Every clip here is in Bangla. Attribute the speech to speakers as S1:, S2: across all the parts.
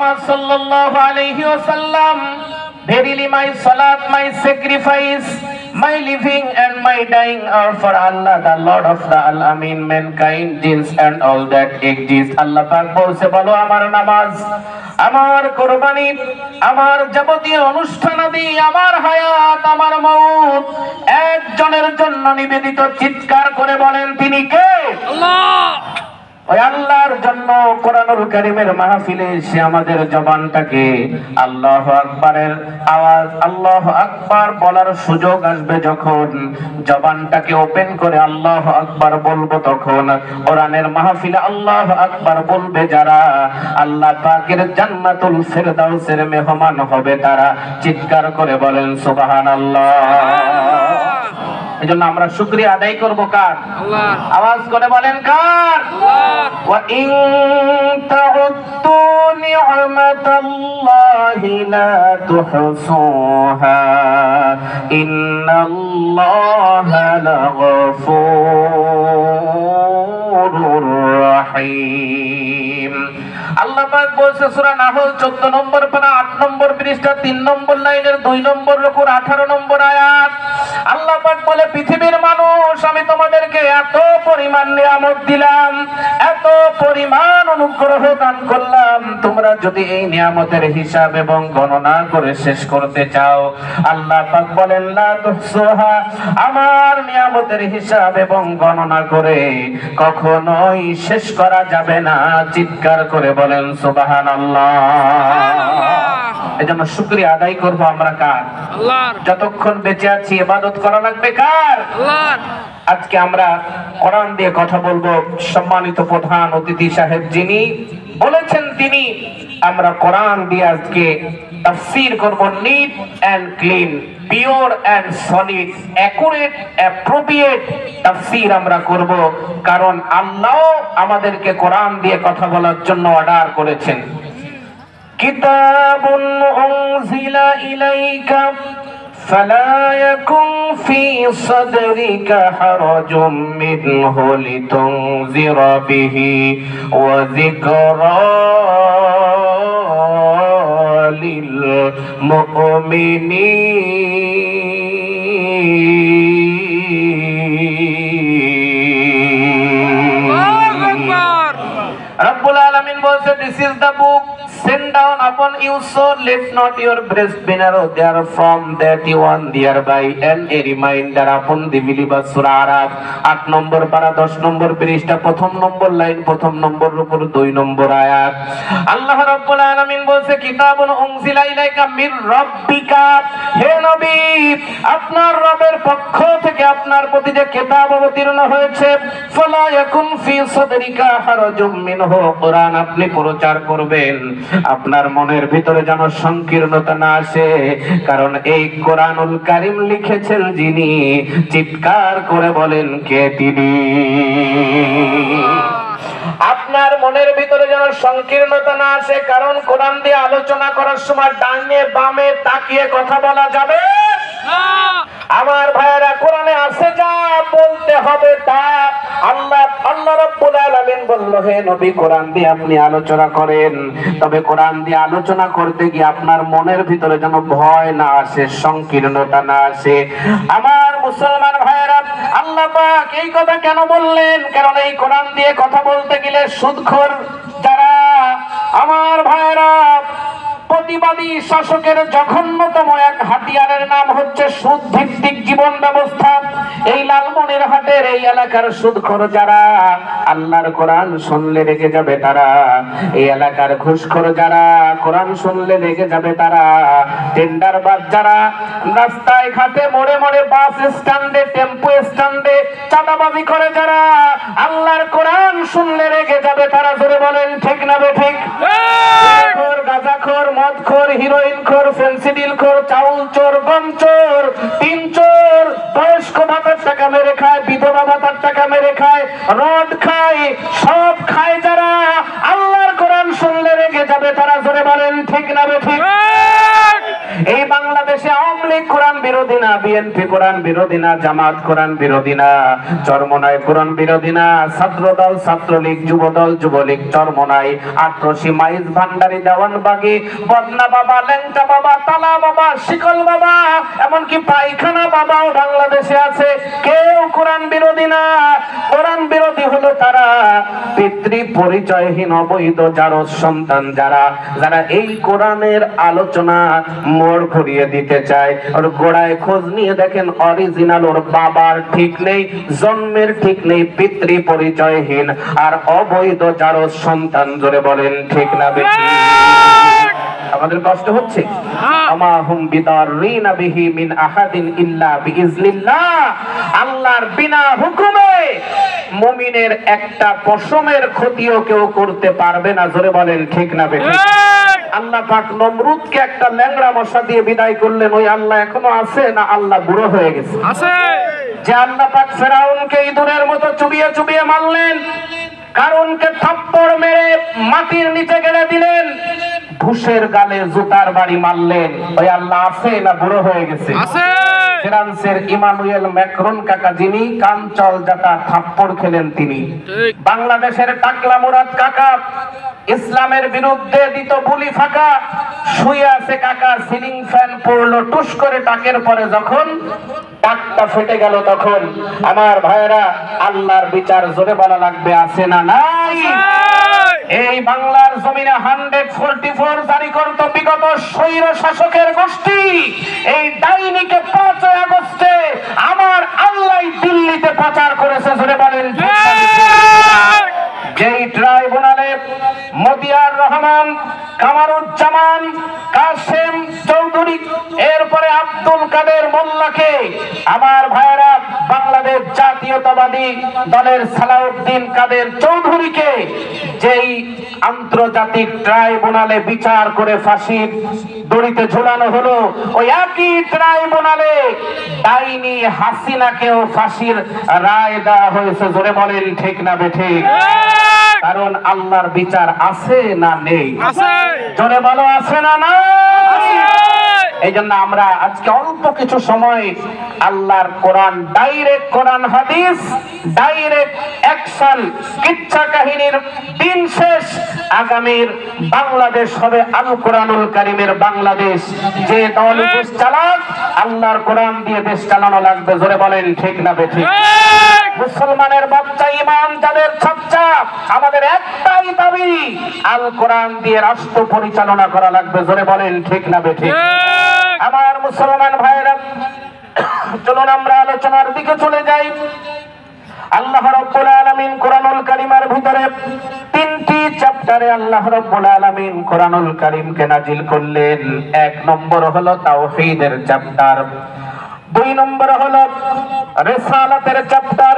S1: Muhammad sallallahu alaihi wasallam, verily my salat, my sacrifice, my living and my dying are for Allah, the Lord of the Alamin, mankind, jinns and all that exist. Allah পাক বলছে, বলো আমার নামাজ, আমার কুরবানি, আমার যাবতীয় অনুষ্ঠানাদি, আমার হায়াত, আমার মওত একজনের জন্য নিবেদিত। চিৎকার করে বলেন তিনি কে? আল্লাহ। ওই আল্লাহর জন্য কোরআনুল কারীমের মাহফিলে এসে আমাদের জবানটাকে আল্লাহু আকবারের আওয়াজ, আল্লাহু আকবার বলার সুযোগ আসবে, যখন জবানটাকে ওপেন করে আল্লাহু আকবার বলবো, তখন কোরআনের মাহফিলে আল্লাহু আকবার বলবে যারা, আল্লাহ পাকের জান্নাতুল ফেরদাউসের মেহমান হবে তারা। চিৎকার করে বলেন সুবহানাল্লাহ। এজন্য আমরা শুকরিয়া আদায় করব কার? আল্লাহর। আওয়াজ করে বলেন কার? আল্লাহর। ওয়া ইন তাউদ্দু নি'মাতাল্লাহি লা তুহসুহা ইন্নাল্লাহা লাগফুরুর রাহিম। আল্লাহ পাক বলছে সূরা নাহল 14 নম্বর পারা 8 নম্বর পৃষ্ঠা 3 নম্বর লাইনের 2 নম্বর রুকুর 18 নম্বর আয়াত। আল্লাহ পাক বলে, পৃথিবীর মানুষ, আমি তোমাদেরকে এত পরিমাণ নিয়ামত দিলাম, এত পরিমাণ অনুগ্রহ দান করলাম, তোমরা যদি এই নিয়ামতের হিসাব এবং গণনা করে শেষ করতে চাও, আল্লাহ পাক বলেন লা তুহসুহা, আমার নিয়ামতের হিসাব এবং গণনা করে কখনোই শেষ করা যাবে না। চিৎকার করে বলেন সুবহানাল্লাহ। এজন্য শুকরিয়া আদায় করব আমরা কার? আল্লাহর। যতক্ষণ বেঁচে আছি ইবাদত করা লাগবে কার? আল্লাহর। আজকে আমরা কোরআন দিয়ে কথা বলবো। সম্মানিত প্রধান অতিথি সাহেব যিনি বলেছেন, তিনি আমরা কোরআন দিয়ে আজকে তাফসীর করব। Neat and clean, pure and solid, accurate, appropriate তাফসীর আমরা করব, কারণ আল্লাহ আমাদেরকে কোরআন দিয়ে কথা বলার জন্য অর্ডার করেছেন। কিতাবুন উনজিলা ইলাইকা ফালা ইয়াকুন ফি সাদরিকা হারাজুম মিনহু লিতুনজিরা বিহি ওয়া যিকরা লিল মুমিনিন। রব্বুল আলামিন বলছে, this is the book sent down upon you, so let not your breast be narrow therefrom that you want thereby and a reminder upon the believers. Surah Araf 8 নম্বর পারা 10 নম্বর পৃষ্ঠা 1 নম্বর লাইন 1 নম্বর উপর 2 নম্বর আয়াত। আল্লাহ রাব্বুল আলামিন বলছে, কিতাবুন উনজিলা ইলাইকা মির রাব্বিকা, হে নবী, আপনার রবের পক্ষ থেকে আপনার প্রতি যে কিতাব অবতীর্ণ হয়েছে, ফালা ইয়াকুন ফি সাদরিকা হারাজুম মিনহু, কোরআন আপনি প্রচার করবেন, আপনার মনের ভিতরে যেন সংকীর্ণতা না আসে, কারণ এই কোরআনুল কারীম লিখেছেন যিনি, চিৎকার করে বলেন কে তিনি। আপনার মনের ভিতরে যেন সংকীর্ণতা না আসে, কারণ কোরআন দিয়ে আলোচনা করার সময় ডানে বামে তাকিয়ে কথা বলা যাবে না। আমার ভাইয়েরা, কোরআনে আছে যা বলতে হবে তা। আল্লাহ রাব্বুল আলামিন বলল, হে নবী, কোরআন দিয়ে আপনি আলোচনা করেন, তবে কোরআন দিয়ে আলোচনা করতে গিয়ে আপনার মনের ভিতরে যেন ভয় না আসে, সংকীর্ণতা না আসে। আমার মুসলমান ভাইয়েরা, আল্লাহ পাক এই কথা কেন বললেন? কারণ এই কোরআন দিয়ে কথা বলতে গেলে সুদখোর যারা, আমার ভাইয়েরা, প্রতিবাদী শাসকের জঘন্যতম এক হাতিয়ারের নাম হচ্ছে সুদ ভিত্তিক জীবন ব্যবস্থা। এই লালমনিরহাটের এই এলাকার সুদখোর যারা, আল্লাহর কোরআন শুনলে রেগে যাবে তারা। এই এলাকার ঘুষখোর যারা, কোরআন শুনলে রেগে যাবে তারা। টেন্ডারবাজ যারা, রাস্তায় ঘাটে মোড়ে মোড়ে বাস স্ট্যান্ডে টেম্পো স্ট্যান্ডে চাঁদাবাজি করে যারা, আল্লাহর কোরআন শুনলে রেগে যাবে তারা। জোরে বলেন ঠিক না বেঠিক? গাঁজাখোর, মদখোর, হিরোইনখোর, ফেন্সিডিলখোর, চাউল চোর, গম চোর, টিন চোর, বয়স্ক ভাতার টাকা মেরে খায়, বিধবা ভাতার টাকা মেরে খায়, রড খায়, সব খায় যারা, আল্লাহর কোরআন শুনলে রেগে যাবে তারা। জোরে বলেন ঠিক না বেঠিক? এই বাংলাদেশে আওয়ামী লীগ কোরআন বিরোধী না, না, বিএনপি কোরআন বিরোধী না, জামাত কোরআন বিরোধী না, চরমনাই কোরআন বিরোধী না, ছাত্রদল ছাত্রলীগ, যুবদল যুবলীগ, চরমনাই, আটরশি, মাইজ ভান্ডারি, দেওয়ানবাগী, বদনা বাবা, ল্যাংটা বাবা, তালা বাবা, শিকল বাবা, এমনকি পায়খানা বাবাও বাংলাদেশে আছে। কেউ কোরআন বিরোধী না। কোরআন বিরোধী হলো তারা, পিতৃ পরিচয়হীন অবৈধ জারজ সন্তান যারা যারা এই কোরআনের আলোচনা মোড় ঘুরিয়ে দিতে চায়। ওর গোড়ায় খোঁজ নিয়ে দেখেন, অরিজিনাল ওর বাবার ঠিক নেই, জন্মের ঠিক নেই, পিতৃ পরিচয়হীন আর অবৈধ জারজ সন্তান। জোরে বলেন ঠিক না বেশি? আমাদের কষ্ট হচ্ছে। আমাহুম বিদাররিনা বিহি মিন আহাদিন ইল্লা বিইজনিল্লাহ। আল্লাহর বিনা হুকুমে মুমিনের একটা পশমের ক্ষতিও কেউ করতে পারবে না। জোরে বলেন ঠিক না বেশি? আল্লাহ পাক নমরুদকে একটা ল্যাংড়া মশা দিয়ে বিদায় করলেন। ওই আল্লাহ এখনো আছে না আল্লাহ বুড়ো হয়ে গেছে? আছে। যে আল্লাহ পাক ফেরাউনকে ইঁদুরের মতো চুবিয়ে চুবিয়ে মারলেন, কারণকে থাপ্পড় মেরে মাটির নিচে গেড়ে দিলেন, ঘুষের গালে জুতার বাড়ি মারলেন, ওই আল্লাহ আছে না বুড়ো হয়ে গেছে? আছে। ফ্রান্সের ইমানুয়েল ম্যাক্রন কাকা, যিনি কাঞ্চল জাতা থাপ্পড় খেলেন, তিনি। বাংলাদেশের টাকলা মুরাদ কাকা, ইসলামের বিরুদ্ধে দিত বুলি ফাঁকা, শুয়ে আছে কাকা, সিলিং ফ্যান পড়লো টুস করে টাকের পরে, যখন টাকটা ফেটে গেল তখন আমার ভাইয়েরা আল্লাহর বিচার জোরে বলা লাগবে, আছে না নাই? এই বাংলার জমিনে 144 জারি করত বিগত স্বৈর শাসকের গোষ্ঠী। এই ডাইনিকে 5 আগস্টে আমার আল্লাহ দিল্লিতে পাচার করেছে। জোরে বলেন। যেই ট্রাইব্যুনালে মতিয়ার রহমান, কামারুজ্জামান, কাসেম চৌধুরী, এরপরে আব্দুল কাদের মোল্লাকে, আমার ভাইয়েরা বাংলাদেশ জাতীয়তাবাদী দলের সালাউদ্দিন কাদের চৌধুরীকে যেই আন্তর্জাতিক ট্রাইব্যুনালে বিচার করে ফাঁসির দড়িতে ঝুলানো হলো, ওই একই ট্রাইব্যুনালে ডাইনি হাসিনাকেও ফাঁসির রায় দেওয়া হয়েছে। জোরে বলেন ঠিক না বেঠিক? কারণ আল্লাহর বিচার আছে না নেই? জোরে বলো, আছে না না? এই জন্য আমরা আজকে অল্প কিছু সময় আল্লাহর কোরআন, ডাইরেক্ট কোরআন হাদিস, ডাইরেক্ট অ্যাকশন, কিচ্ছা কাহিনীর দিন শেষ। আগামীর বাংলাদেশ হবে আল কোরআনুল কারীমের বাংলাদেশ। যে দল দেশ চালাক, আল্লাহর কোরআন দিয়ে দেশ চালানো লাগবে। জোরে বলেন ঠিক না বেঠিক? মুসলমানের বাচ্চা, ইমান যাদের ছাত্রা, আমাদের একটাই দাবি, আল কোরআন দিয়ে রাষ্ট্র পরিচালনা করা লাগবে। জোরে বলেন ঠিক না বেঠিক? আমার মুসলমান ভাইরা, চলুন আমরা আলোচনার দিকে চলে যাই। আল্লাহ রাব্বুল আলামিন কোরআনুল কারীমের ভিতরে 3টি চ্যাপ্টারে আল্লাহ রাব্বুল আলামিন কোরআনুল কারীমকে নাজিল করলেন। 1 নম্বর হলো তাওহীদের চ্যাপ্টার, 2 নম্বর হলো রিসালাতের চ্যাপ্টার,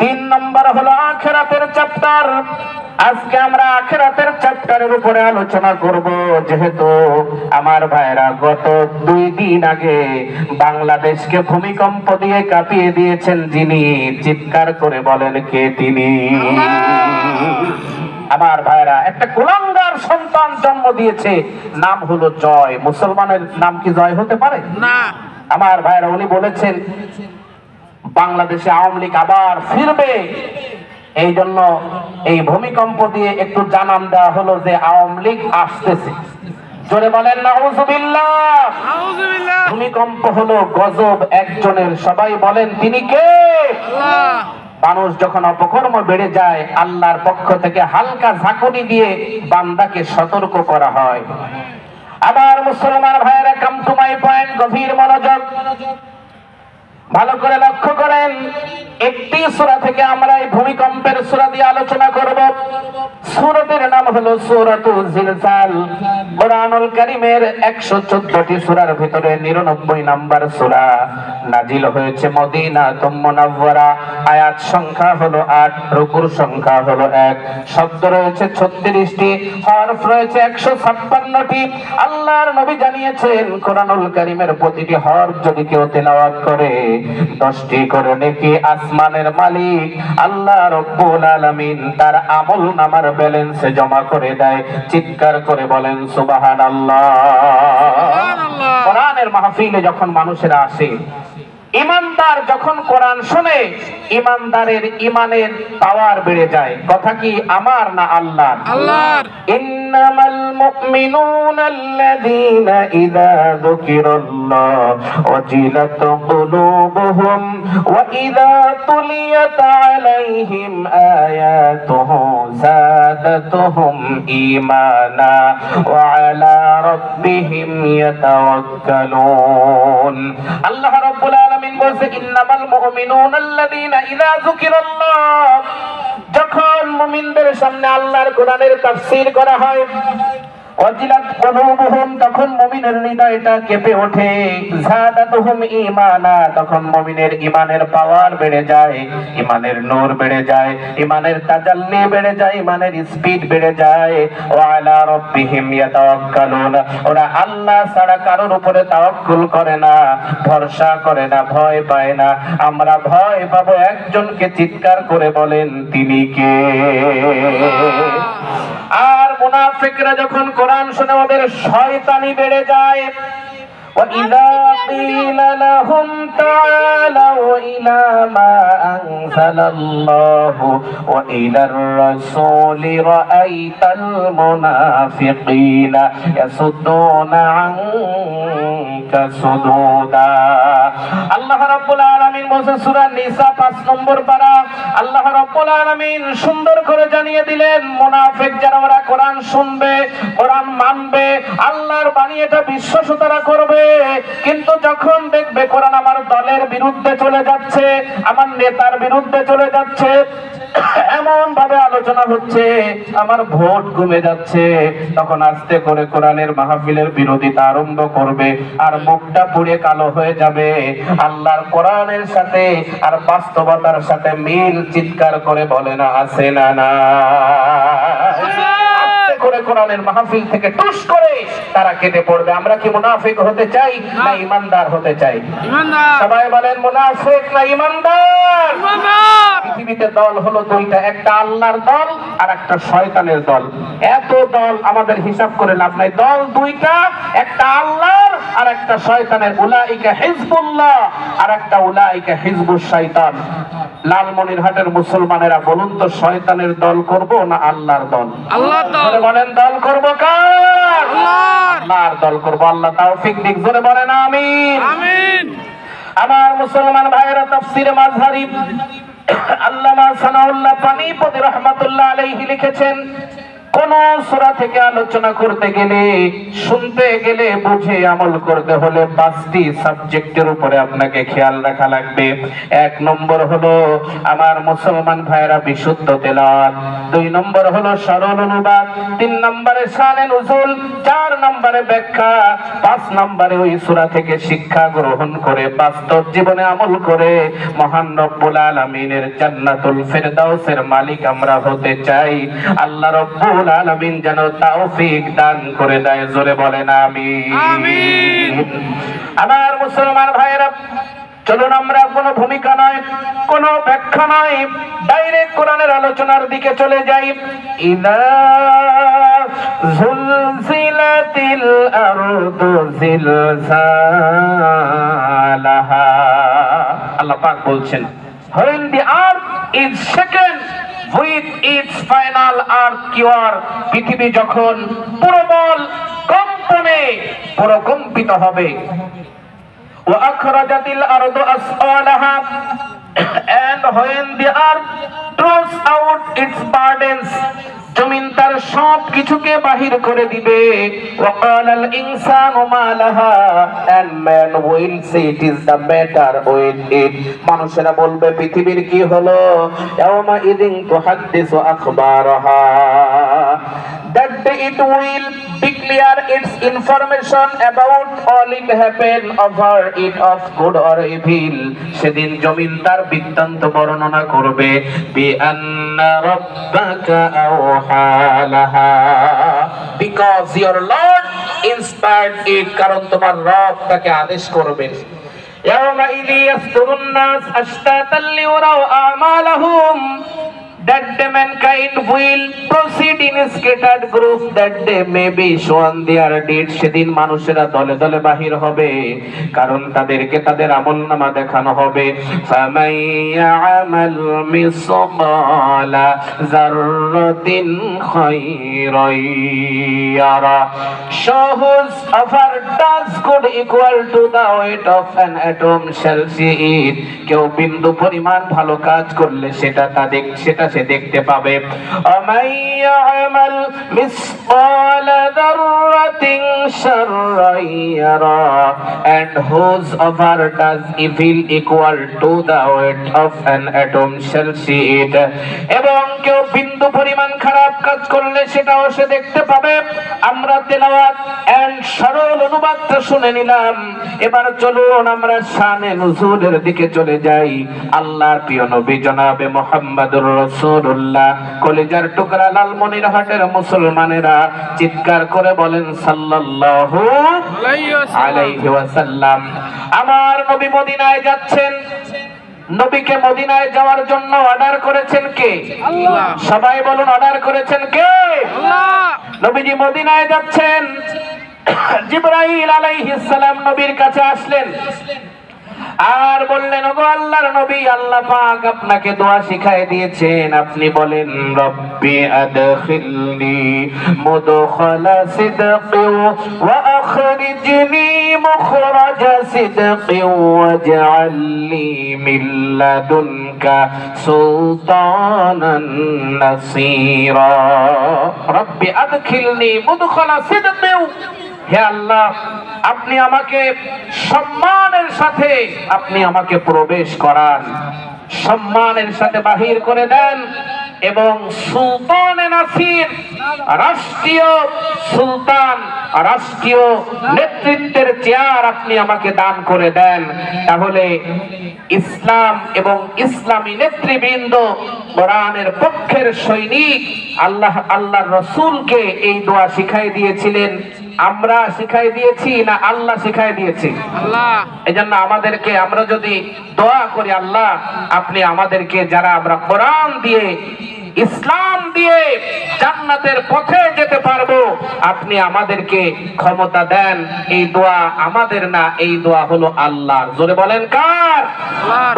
S1: 3 নম্বর হলো আখিরাতের চ্যাপ্টার। আজকে আমরা আখিরাতের চ্যাপ্টারের উপরে আলোচনা করব, যেহেতু আমার ভাইরা গত 2 দিন আগে বাংলাদেশকে ভূমিকম্প দিয়ে কাঁপিয়ে দিয়েছেন যিনি, চিৎকার করে বলেন কে তিনি? আমার ভাইরা একটা কুলাঙ্গার সন্তান জন্ম দিয়েছে, নাম হলো জয়। মুসলমানের নাম কি জয় হতে পারে? না। আমার ভাইরা, উনি বলেছেন বাংলাদেশে আওয়ামী লীগ আবার ফিরবে। এই জন্য এই ভূমিকম্প দিয়ে একটু জানান দেওয়া হলো যে আওয়ামী লীগ আসতেছে। জোরে বলেন নাউজুবিল্লাহ। নাউজুবিল্লাহ। ভূমিকম্প হলো গজব একজনের, সবাই বলেন তিনি কে? আল্লাহ। মানুষ যখন অপকর্ম বেড়ে যায়, আল্লাহর পক্ষ থেকে হালকা ঝাঁকুনি দিয়ে বান্দাকে সতর্ক করা হয়। আবার মুসলমান ভাইয়েরা, কাম টু মাই পয়েন্ট, গভীর মনোযোগ, ভালো করে লক্ষ্য করেন। একটি সূরা থেকে আমরা এই ভূমিকম্পের সূরা দিয়ে আলোচনা করব। সূরাটির নাম হলো সূরাতুল জিলজাল। কোরআনুল কারীমের 114টি সূরার ভিতরে 99 নম্বর সূরা নাজিল হয়েছে মদিনাতুম মুনাওয়ারা। আয়াত সংখ্যা হলো 8, রুকুর সংখ্যা হলো 1, শব্দ রয়েছে 36টি, হরফ রয়েছে 156টি। আল্লাহর নবী জানিয়েছেন কোরআনুল কারীমের প্রতিটি হরফ যদি কেউ তেলাওয়াত করে 10টি করে নেকি আসমানের মালিক আল্লাহ রাব্বুল আলামিন তার আমল নামার ব্যালেন্সে জমা করে দেয়। চিৎকার করে বলেন সুবহানাল্লাহ। কোরআনের মাহফিলে যখন মানুষেরা আসে, ইমানদার যখন কোরআন শুনে, ইমানদারের ইমানের পাওয়ার বেড়ে যায়। কথা কি আমার না আল্লাহর?
S2: আল্লাহর।
S1: ইন্নামাল মুমিনুনা আল্লাযীনা ইযা যুকিরাল্লাহ ওয়াজিলাত কুলুবুহুম ওয়া ইযা তুলিয়াত আলাইহিম আয়াতুহু যাদাতুহুম ঈমানা ওয়া আলা রাব্বিহিম ইয়াতাওয়াক্কালুন। আল্লাহ রাব্বুল আলামিন বলেন, ইন্নামাল মুমিনুনা আল্লাযীনা ইযা যুকিরাল্লাহ, যখন মুমিনদের সামনে আল্লাহর কোরআনের তাফসীর করা হয়, ওয়াজিলাত কুলুবুহুম, তখন মুমিনের হৃদয়টা কেঁপে ওঠে, যাদাতুহুম ঈমানা, তখন মুমিনের ঈমানের পাওয়ার বেড়ে যায়, ঈমানের নূর বেড়ে যায়, ঈমানের তাজাল্লি বেড়ে যায়, ঈমানের স্পিড বেড়ে যায়। ওয়া আলা রাব্বিহিম ইয়াতাওয়াক্কালুন, ওরা আল্লাহ ছাড়া কারোর উপরে তাওয়াক্কুল করে না, ভরসা করে না, ভয় পায় না। আমরা ভয় পাবো একজনকে, চিৎকার করে বলেন তিনি কে? আর মুনাফিকরা যখন কোরআন শুনে ওদের শয়তানি বেড়ে যায়। وَإِذَا قِيلَ لَهُمْ تَعَالَوْا إِلَى مَا أَنزَلَ اللَّهُ وَإِلَى الرَّسُولِ رَأَيْتَ الْمُنَافِقِينَ يَصُدُّونَ عَنكَ صُدُودًا। আল্লাহ রাব্বুল আলামিন বলেন সূরা নিসা 5 নম্বর পারা, আল্লাহ রাব্বুল আলামিন সুন্দর করে জানিয়ে দিলেন, মুনাফিক যারা ওরা কোরআন শুনবে, কোরআন মানবে, আল্লাহর বাণী এটা বিশ্বাস তারা করবে, কিন্তু যখন দেখবে কোরআন আমার দলের বিরুদ্ধে চলে যাচ্ছে, আমার নেতার বিরুদ্ধে চলে যাচ্ছে, এমন ভাবে আলোচনা হচ্ছে, আমার ভোট কমে যাচ্ছে, তখন আস্তে করে কোরআনের মাহফিলের বিরোধিতা আরম্ভ করবে, আর মুখটা পুড়ে কালো হয়ে যাবে। আল্লাহর কোরআনের সাথে আর বাস্তবতার সাথে মিল চিৎকার করে বলে না আছে না না? করে কোরআনের মাহফিল থেকে টুস করে তারা কেটে পড়বে। আমরা কি মুনাফিক হতে চাই না ইমানদার হতে চাই? সবাই বলেন মুনাফিক না ইমানদার? পৃথিবীতে দল হলো দুইটা, একটা আল্লাহর দল আর একটা শয়তানের দল। এত দল আমাদের হিসাব করে লাভ নাই, দল দুইটা, একটা আল্লাহর আর একটা শয়তানের। উলাইকা হিজবুল্লাহ আর একটা উলাইকা হিজবুশ শয়তান। লালমনিরহাটের মুসলমানেরা বলুন তো, শয়তানের দল করব না আল্লাহর দল?
S2: আল্লাহর দল।
S1: বলেন দল করব কার? আল্লাহর দল করব। আল্লাহ তৌফিক দিক, জোরে বলেন আমিন।
S2: আমিন।
S1: আমার মুসলমান ভাইয়েরা, তাফসীরে মাযহারি আল্লামা সানাউল্লাহ পানিপতি রাহমাতুল্লাহ আলাইহি লিখেছেন, কোন সূরা থেকে আলোচনা করতে গেলে, শুনতে গেলে, বুঝে আমল করতে হলে 5টি সাবজেক্টের উপরে আপনাকে খেয়াল রাখা লাগবে। 1 নম্বর হলো আমার মুসলমান ভাইয়েরা বিশুদ্ধ তেলাওয়াত, 2 নম্বর হলো সরল অনুবাদ, 3 নম্বরে শানে নুজুল, 4 নম্বরে ব্যাখ্যা, 5 নম্বরে ওই সূরা থেকে শিক্ষা গ্রহণ করে বাস্তব জীবনে আমল করে মহান রব্বুল আলামিনের জান্নাতুল ফেরদাউসের মালিক আমরা হতে চাই। আল্লাহ রব্বুল আলামিন যেন তৌফিক দান করে দেয়, জোরে বলেন আমিন। আমার মুসলমান ভাইয়েরা, চলুন আমরা কোনো ভূমিকা নয়, কোনো ব্যাখ্যা নয়, ডাইরেক্ট কোরআনের আলোচনার দিকে চলে যাই। ইদা যুলজিলাতিল আরদু জিলজালাহা, আল্লাহ পাক বলছেন, when the earth is shaken with its final earthquake, পৃথিবী যখন প্রবল কম্পনে প্রকম্পিত হবে, وأخرجت الأرض أثقالها, and when the earth throws out its burdens, জমিন তার সব কিছুকে বাহির করে দিবে। وقال الإنسان ما لها, and man will say it is the matter with it, মানুষেরা বলবে পৃথিবীর কি হলো। يومئذ تحدث أخبارها, that day it will declare its information about all it happened over it of good or evil, সেদিন জমিন তার বৃত্তান্ত বর্ণনা করবে। বিআন্না রাব্বাকা আওহালাহা, because your Lord inspired it, কারণ তোমার রব তাকে আদেশ করবেন। ইয়াউমাইযি ইয়াসদুরুন নাস আশতাতান লিউরাউ আমালাহুম, that the mankind will proceed in a scattered group, that they may be shown their deeds. সেদিন মানুষেরা দলে দলে বাহির হবে, কারণ তাদেরকে তাদের আমলনামা দেখানো হবে। فَمَن يَعْمَلْ مِثْقَالَ ذَرَّةٍ خَيْرًا يَرَهُ. So whosoever does good equal to the weight of an atom shall see it. কেউ বিন্দু পরিমাণ ভালো কাজ করলে সেটা সে দেখতে পাবে। وَمَن يَعْمَلْ مِثْقَالَ ذَرَّةٍ شَرًّا يَرَهُ. And whosoever does evil equal to the weight of an atom shall see it. এবং কেউ বিন্দু পরিমাণ খারাপ কাজ করলে সেটাও সে দেখতে পাবে। আমরা তেলাওয়াত এন্ড সরল অনুবাদটা শুনে নিলাম। এবার চলুন আমরা শানে নুজুলের দিকে চলে যাই। আল্লাহর প্রিয় নবী জনাবে মুহাম্মদুর রাসূলুল্লাহ, কলিজার টুকরা লালমনিরহাটের মুসলমানেরা চিৎকার করে বলেন সাল্লাল্লাহু আলাইহি ওয়াসাল্লাম। আমার নবী মদিনায় যাচ্ছেন। নবীকে মদিনায় যাওয়ার জন্য অর্ডার করেছেন কে? আল্লাহ। সবাই বলুন, অর্ডার করেছেন কে? আল্লাহ। নবীজি মদিনায় যাচ্ছেন। জিবরাইল আলাইহিস সালাম নবীর কাছে আসলেন আর বললেন, ওগো আল্লাহর নবী, আল্লাহ পাক আপনাকে দোয়া শিখায় দিয়েছেন, আপনি বলেন রব্বি আদখিলনি মুদখালা সিদকিন ওয়া আখরিজনি মুখরাজা সিদকিন ওয়াজআলনি মিন লাদুনকা সুলতানান নাসীরা। রব্বি আদখিলনি মুদখালা সিদকিন, হে আল্লাহ, আপনি আমাকে সম্মানের সাথে আপনি আমাকে প্রবেশ করান, সম্মানের সাথে বাহির করে দেন, এবং সুলতানে নাসির, রাষ্ট্রীয় সুলতান, রাষ্ট্রীয় নেতৃত্বের চেয়ার আপনি আমাকে দান করে দেন। তাহলে ইসলাম এবং ইসলামী নেতৃবৃন্দ, কোরআনের পক্ষের সৈনিক আল্লাহর রাসূলকে এই দোয়া শিখাই দিয়েছিলেন। আমরা শিখাই দিয়েছি না আল্লাহ শিখাই দিয়েছে? আল্লাহ। এজন্য আমাদেরকে, আমরা যদি দোয়া করি আল্লাহ আপনি আমাদেরকে, যারা আমরা কোরআন দিয়ে ইসলাম দিয়ে জান্নাতের পথে যেতে পারবো, আপনি আমাদেরকে ক্ষমতা দেন। এই দোয়া আমাদের না, এই দোয়া হলো আল্লাহর। জোরে বলেন কার?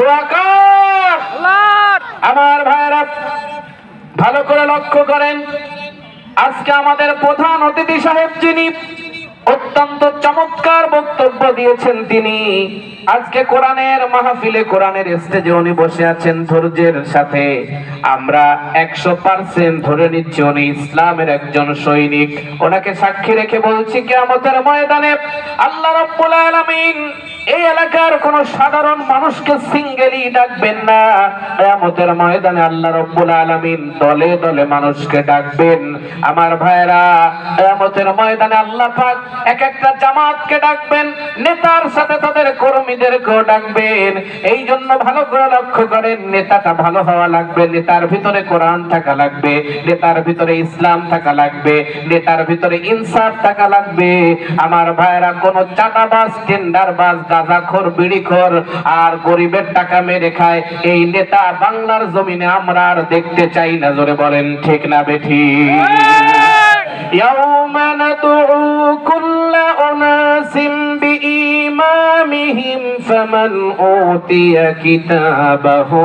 S1: দোয়া কার? আল্লাহর। আমার ভাইরা ভালো করে লক্ষ্য করেন, আজকে আমাদের প্রধান অতিথি সাহেব যিনি অত্যন্ত চমৎকার বক্তব্য দিয়েছেন, তিনি আজকে কোরআনের মাহফিলে, কোরআনের স্টেজে উনি বসে আছেন ধৈর্যের সাথে। আমরা 100% ধরে নিচ্ছি উনি ইসলামের একজন সৈনিক। ওনাকে সাক্ষী রেখে বলছি, কিয়ামতের ময়দানে আল্লাহ রাব্বুল আলামিন এই এলাকার কোন সাধারণ মানুষকে সিঙ্গেলি ডাকবেন না। কিয়ামতের ময়দানে আল্লাহ রাব্বুল আলামিন দলে দলে মানুষকে ডাকবেন। আমার ভাইরা, কিয়ামতের ময়দানে আল্লাহ পাক এক একটা জামাতকে ডাকবেন, নেতার সাথে তাদের কর্মীদেরকেও ডাকবেন। এই জন্য ভালো করে লক্ষ্য করেন, নেতাটা ভালো হওয়া লাগবে, নেতার ভিতরে কোরআন থাকা লাগবে, নেতার ভিতরে ইসলাম থাকা লাগবে, নেতার ভিতরে ইনসাফ থাকা লাগবে। আমার ভাইরা, কোন চাঁদাবাজ, টেন্ডারবাজ, গাঁজাখোর, বিড়িখোর আর গরিবের টাকা মেরে খায় এই নেতা বাংলার জমিনে আমরা আর দেখতে চাই না। জোরে বলেন ঠিক না বেঠিক? ইয়াউমা নাদউ কুল্লা উনাসিম বিইমামিহিম ফামান উতিয়া কিতাবাহু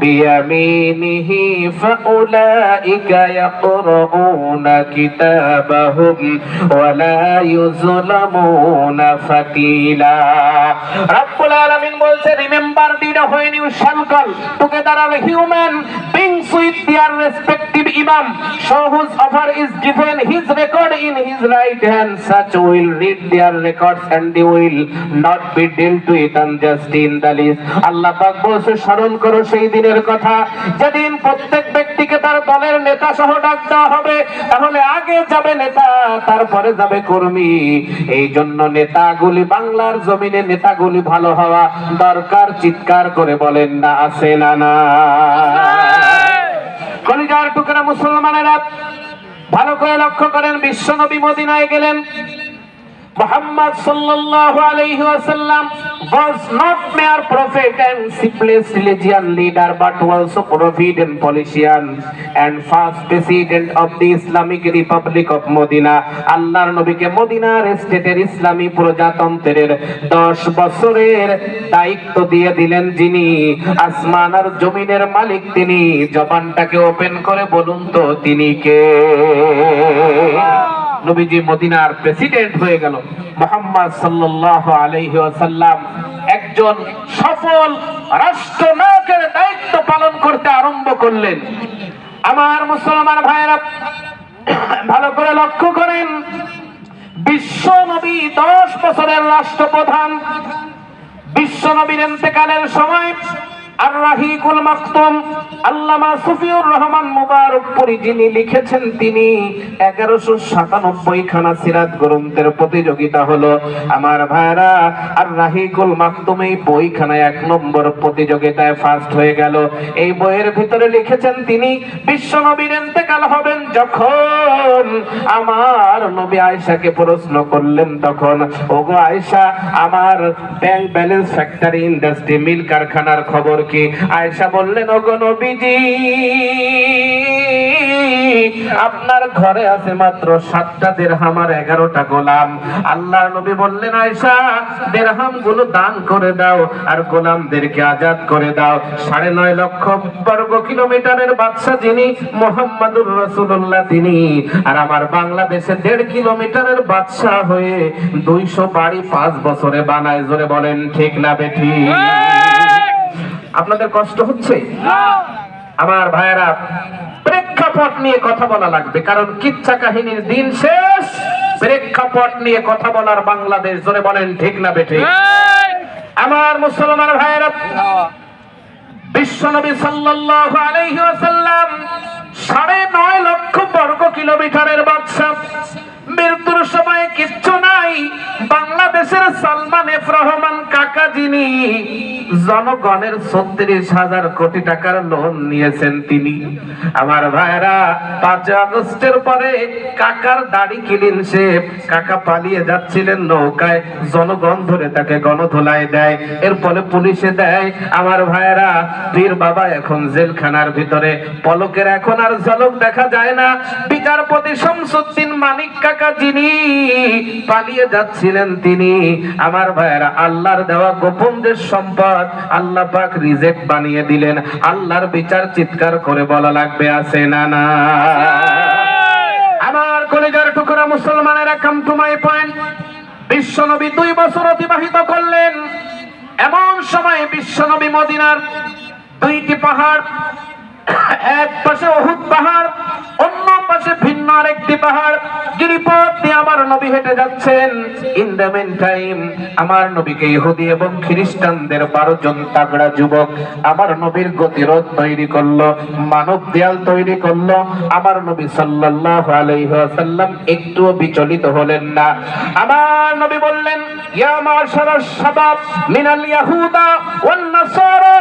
S1: বিয়ামিনিহি ফাউলাইকা ইয়াকরাউনা কিতাবাহুম ওয়ালা ইউযলামুনা ফাতিলা। রাব্বুল আলামিন বলছে, রিমেম্বার দিন when you shall call together all human beings with their respective imam, so whosoever is given his record in his right hand, such will read their records and they will not be dealt with unjustly in the least. আল্লাহ পাক বলছে, স্মরণ করো সেই দিনের কথা যেদিন প্রত্যেক ব্যক্তিকে তার দলের নেতা সহ ডাক দেওয়া হবে। তাহলে আগে যাবে নেতা, তারপরে যাবে কর্মী। এই জন্য নেতাগুলি, বাংলার জমিনে নেতাগুলি ভালো হওয়া দরকার। চিৎকার করে বলেন না আছে না? না। কলিজার টুকরা মুসলমানেরা ভালো করে লক্ষ্য করেন, বিশ্বনবী মদিনায় গেলেন। Muhammad sallallahu alayhi wasallam was not mere prophet and simplest religious leader, but also prophet and politician and first president of the Islamic Republic of Medina. আল্লাহর নবীকে মদিনার স্টেটের ইসলামী প্রজাতন্ত্রের 10 বছরের দায়িত্ব দিয়ে দিলেন যিনি, আসমান আর জমিনের মালিক তিনি। জবানটাকে ওপেন করে বলুন তো তিনি কে? নবীজি মদিনার প্রেসিডেন্ট হয়ে গেল। মুহাম্মদ সাল্লাল্লাহু আলাইহি ওয়াসাল্লাম একজন সফল রাষ্ট্রনায়কের দায়িত্ব পালন করতে আরম্ভ করলেন। আমার মুসলমান ভাইরা ভালো করে লক্ষ্য করেন, বিশ্ব নবী 10 বছরের রাষ্ট্রপ্রধান। বিশ্ব নবীর ইন্তেকালের সময় আর রাহিকুল মাকতুম আল্লামা সুফিউর রহমান মুবারকপুরী যিনি লিখেছেন, তিনি 1197 খানা সিরাত গ্রন্থের প্রতিযোগিতা হলো। আমার ভাইরা, আর রাহিকুল মাকতুম এই বইখানায় 1 নম্বর প্রতিযোগিতায় ফার্স্ট হয়ে গেল। এই বইয়ের ভিতরে লিখেছেন তিনি, বিশ্ব নবীর ইন্তেকাল হবেন যখন আমার নবী আয়েশাকে প্রশ্ন করলেন, তখন ওগো আয়েশা, আমার ব্যাংক ব্যালেন্স ফ্যাক্টরি ইন্ডাস্ট্রি মিল কারখানার খবর কি? আয়েশা বললেন, ওগো নবীজি, আপনার ঘরে আছে মাত্র 7টা দিরহাম আর 11টা গোলাম। আল্লাহর নবী বললেন, আয়েশা, দিরহাম গুলো দান করে দাও আর গোলামদেরকে আজাদ করে দাও। 9.5 লক্ষ বর্গ কিলোমিটারের বাদশা যিনি, মুহাম্মাদুর রাসূলুল্লাহ তিনি। আর আমার বাংলাদেশে 1.5 কিলোমিটারের বাদশা হয়ে 200 বাড়ি 5 বছরে বানায়। জোরে বলেন ঠিক না বেঠিক? আপনাদের কষ্ট হচ্ছে? আমার ভাইয়েরা, প্রেক্ষাপট নিয়ে কথা বলা লাগবে, কারণ কিচ্ছা কাহিনীর দিন শেষ, প্রেক্ষাপট নিয়ে কথা বলার বাংলাদেশ। জোরে বলেন ঠিক না বেঠিক? আমার মুসলমান ভাইয়েরা, বিশ্বনবী সাল্লাল্লাহু আলাইহি ওয়াসাল্লাম 9.5 লক্ষ বর্গ কিলোমিটারের বাদশা। মৃত্যুর সময় কিচ্ছু নাই। বাংলাদেশের সালমান এফ রহমান কাকা যিনি জনগণের 36,000 কোটি টাকার লোন নিয়েছেন তিনি। আমার ভাইরা, 5 আগস্টের পরে কাকার দাড়ি ক্লিন শেভ, কাকা পালিয়ে যাচ্ছিলেন নৌকায়, জনগণ ধরে তাকে গণধোলায় দেয়, এর ফলে পুলিশে দেয়। আমার ভাইরা, পীর বাবা এখন জেলখানার ভিতরে, পলকের এখন আর ঝলক দেখা যায় না। বিচারপতি শামসুদ্দিন মানিক কাকা যিনি পালিয়ে যাচ্ছিলেন তিনি। আমার ভাইরা, আল্লাহর দেওয়া গোপন যে সম্পদ আল্লাহ পাক রিজেক্ট বানিয়ে দিলেন। আল্লাহর বিচার চিৎকার করে বলা লাগবে, আছে না না? আমার কলিজার টুকরা মুসলমানেরা, কাম টু মাই পয়েন্ট। বিশ্বনবী 2 বছর অতিবাহিত করলেন। এমন সময় বিশ্বনবী মদিনার 2টি পাহাড়, এক পাশে উহুদ পাহাড়, অন্য পাশে ভিন্ন আরেকটি পাহাড়, গিরিপথ দিয়ে আমার নবী হেঁটে যাচ্ছেন। ইন দ্য মেন টাইম আমার নবীকে ইহুদি এবং খ্রিস্টানদের 12 জন তাগড়া যুবক আমার নবীর গতিরোধ তৈরি করলো, মানব দেয়াল তৈরি করলো। আমার নবী সাল্লাল্লাহু আলাইহি ওয়াসাল্লাম একটুও বিচলিত হলেন না। আমার নবী বললেন, ইয়া মাশারাশ শাবাব মিনাল ইয়াহুদা ওয়ান নাসারা,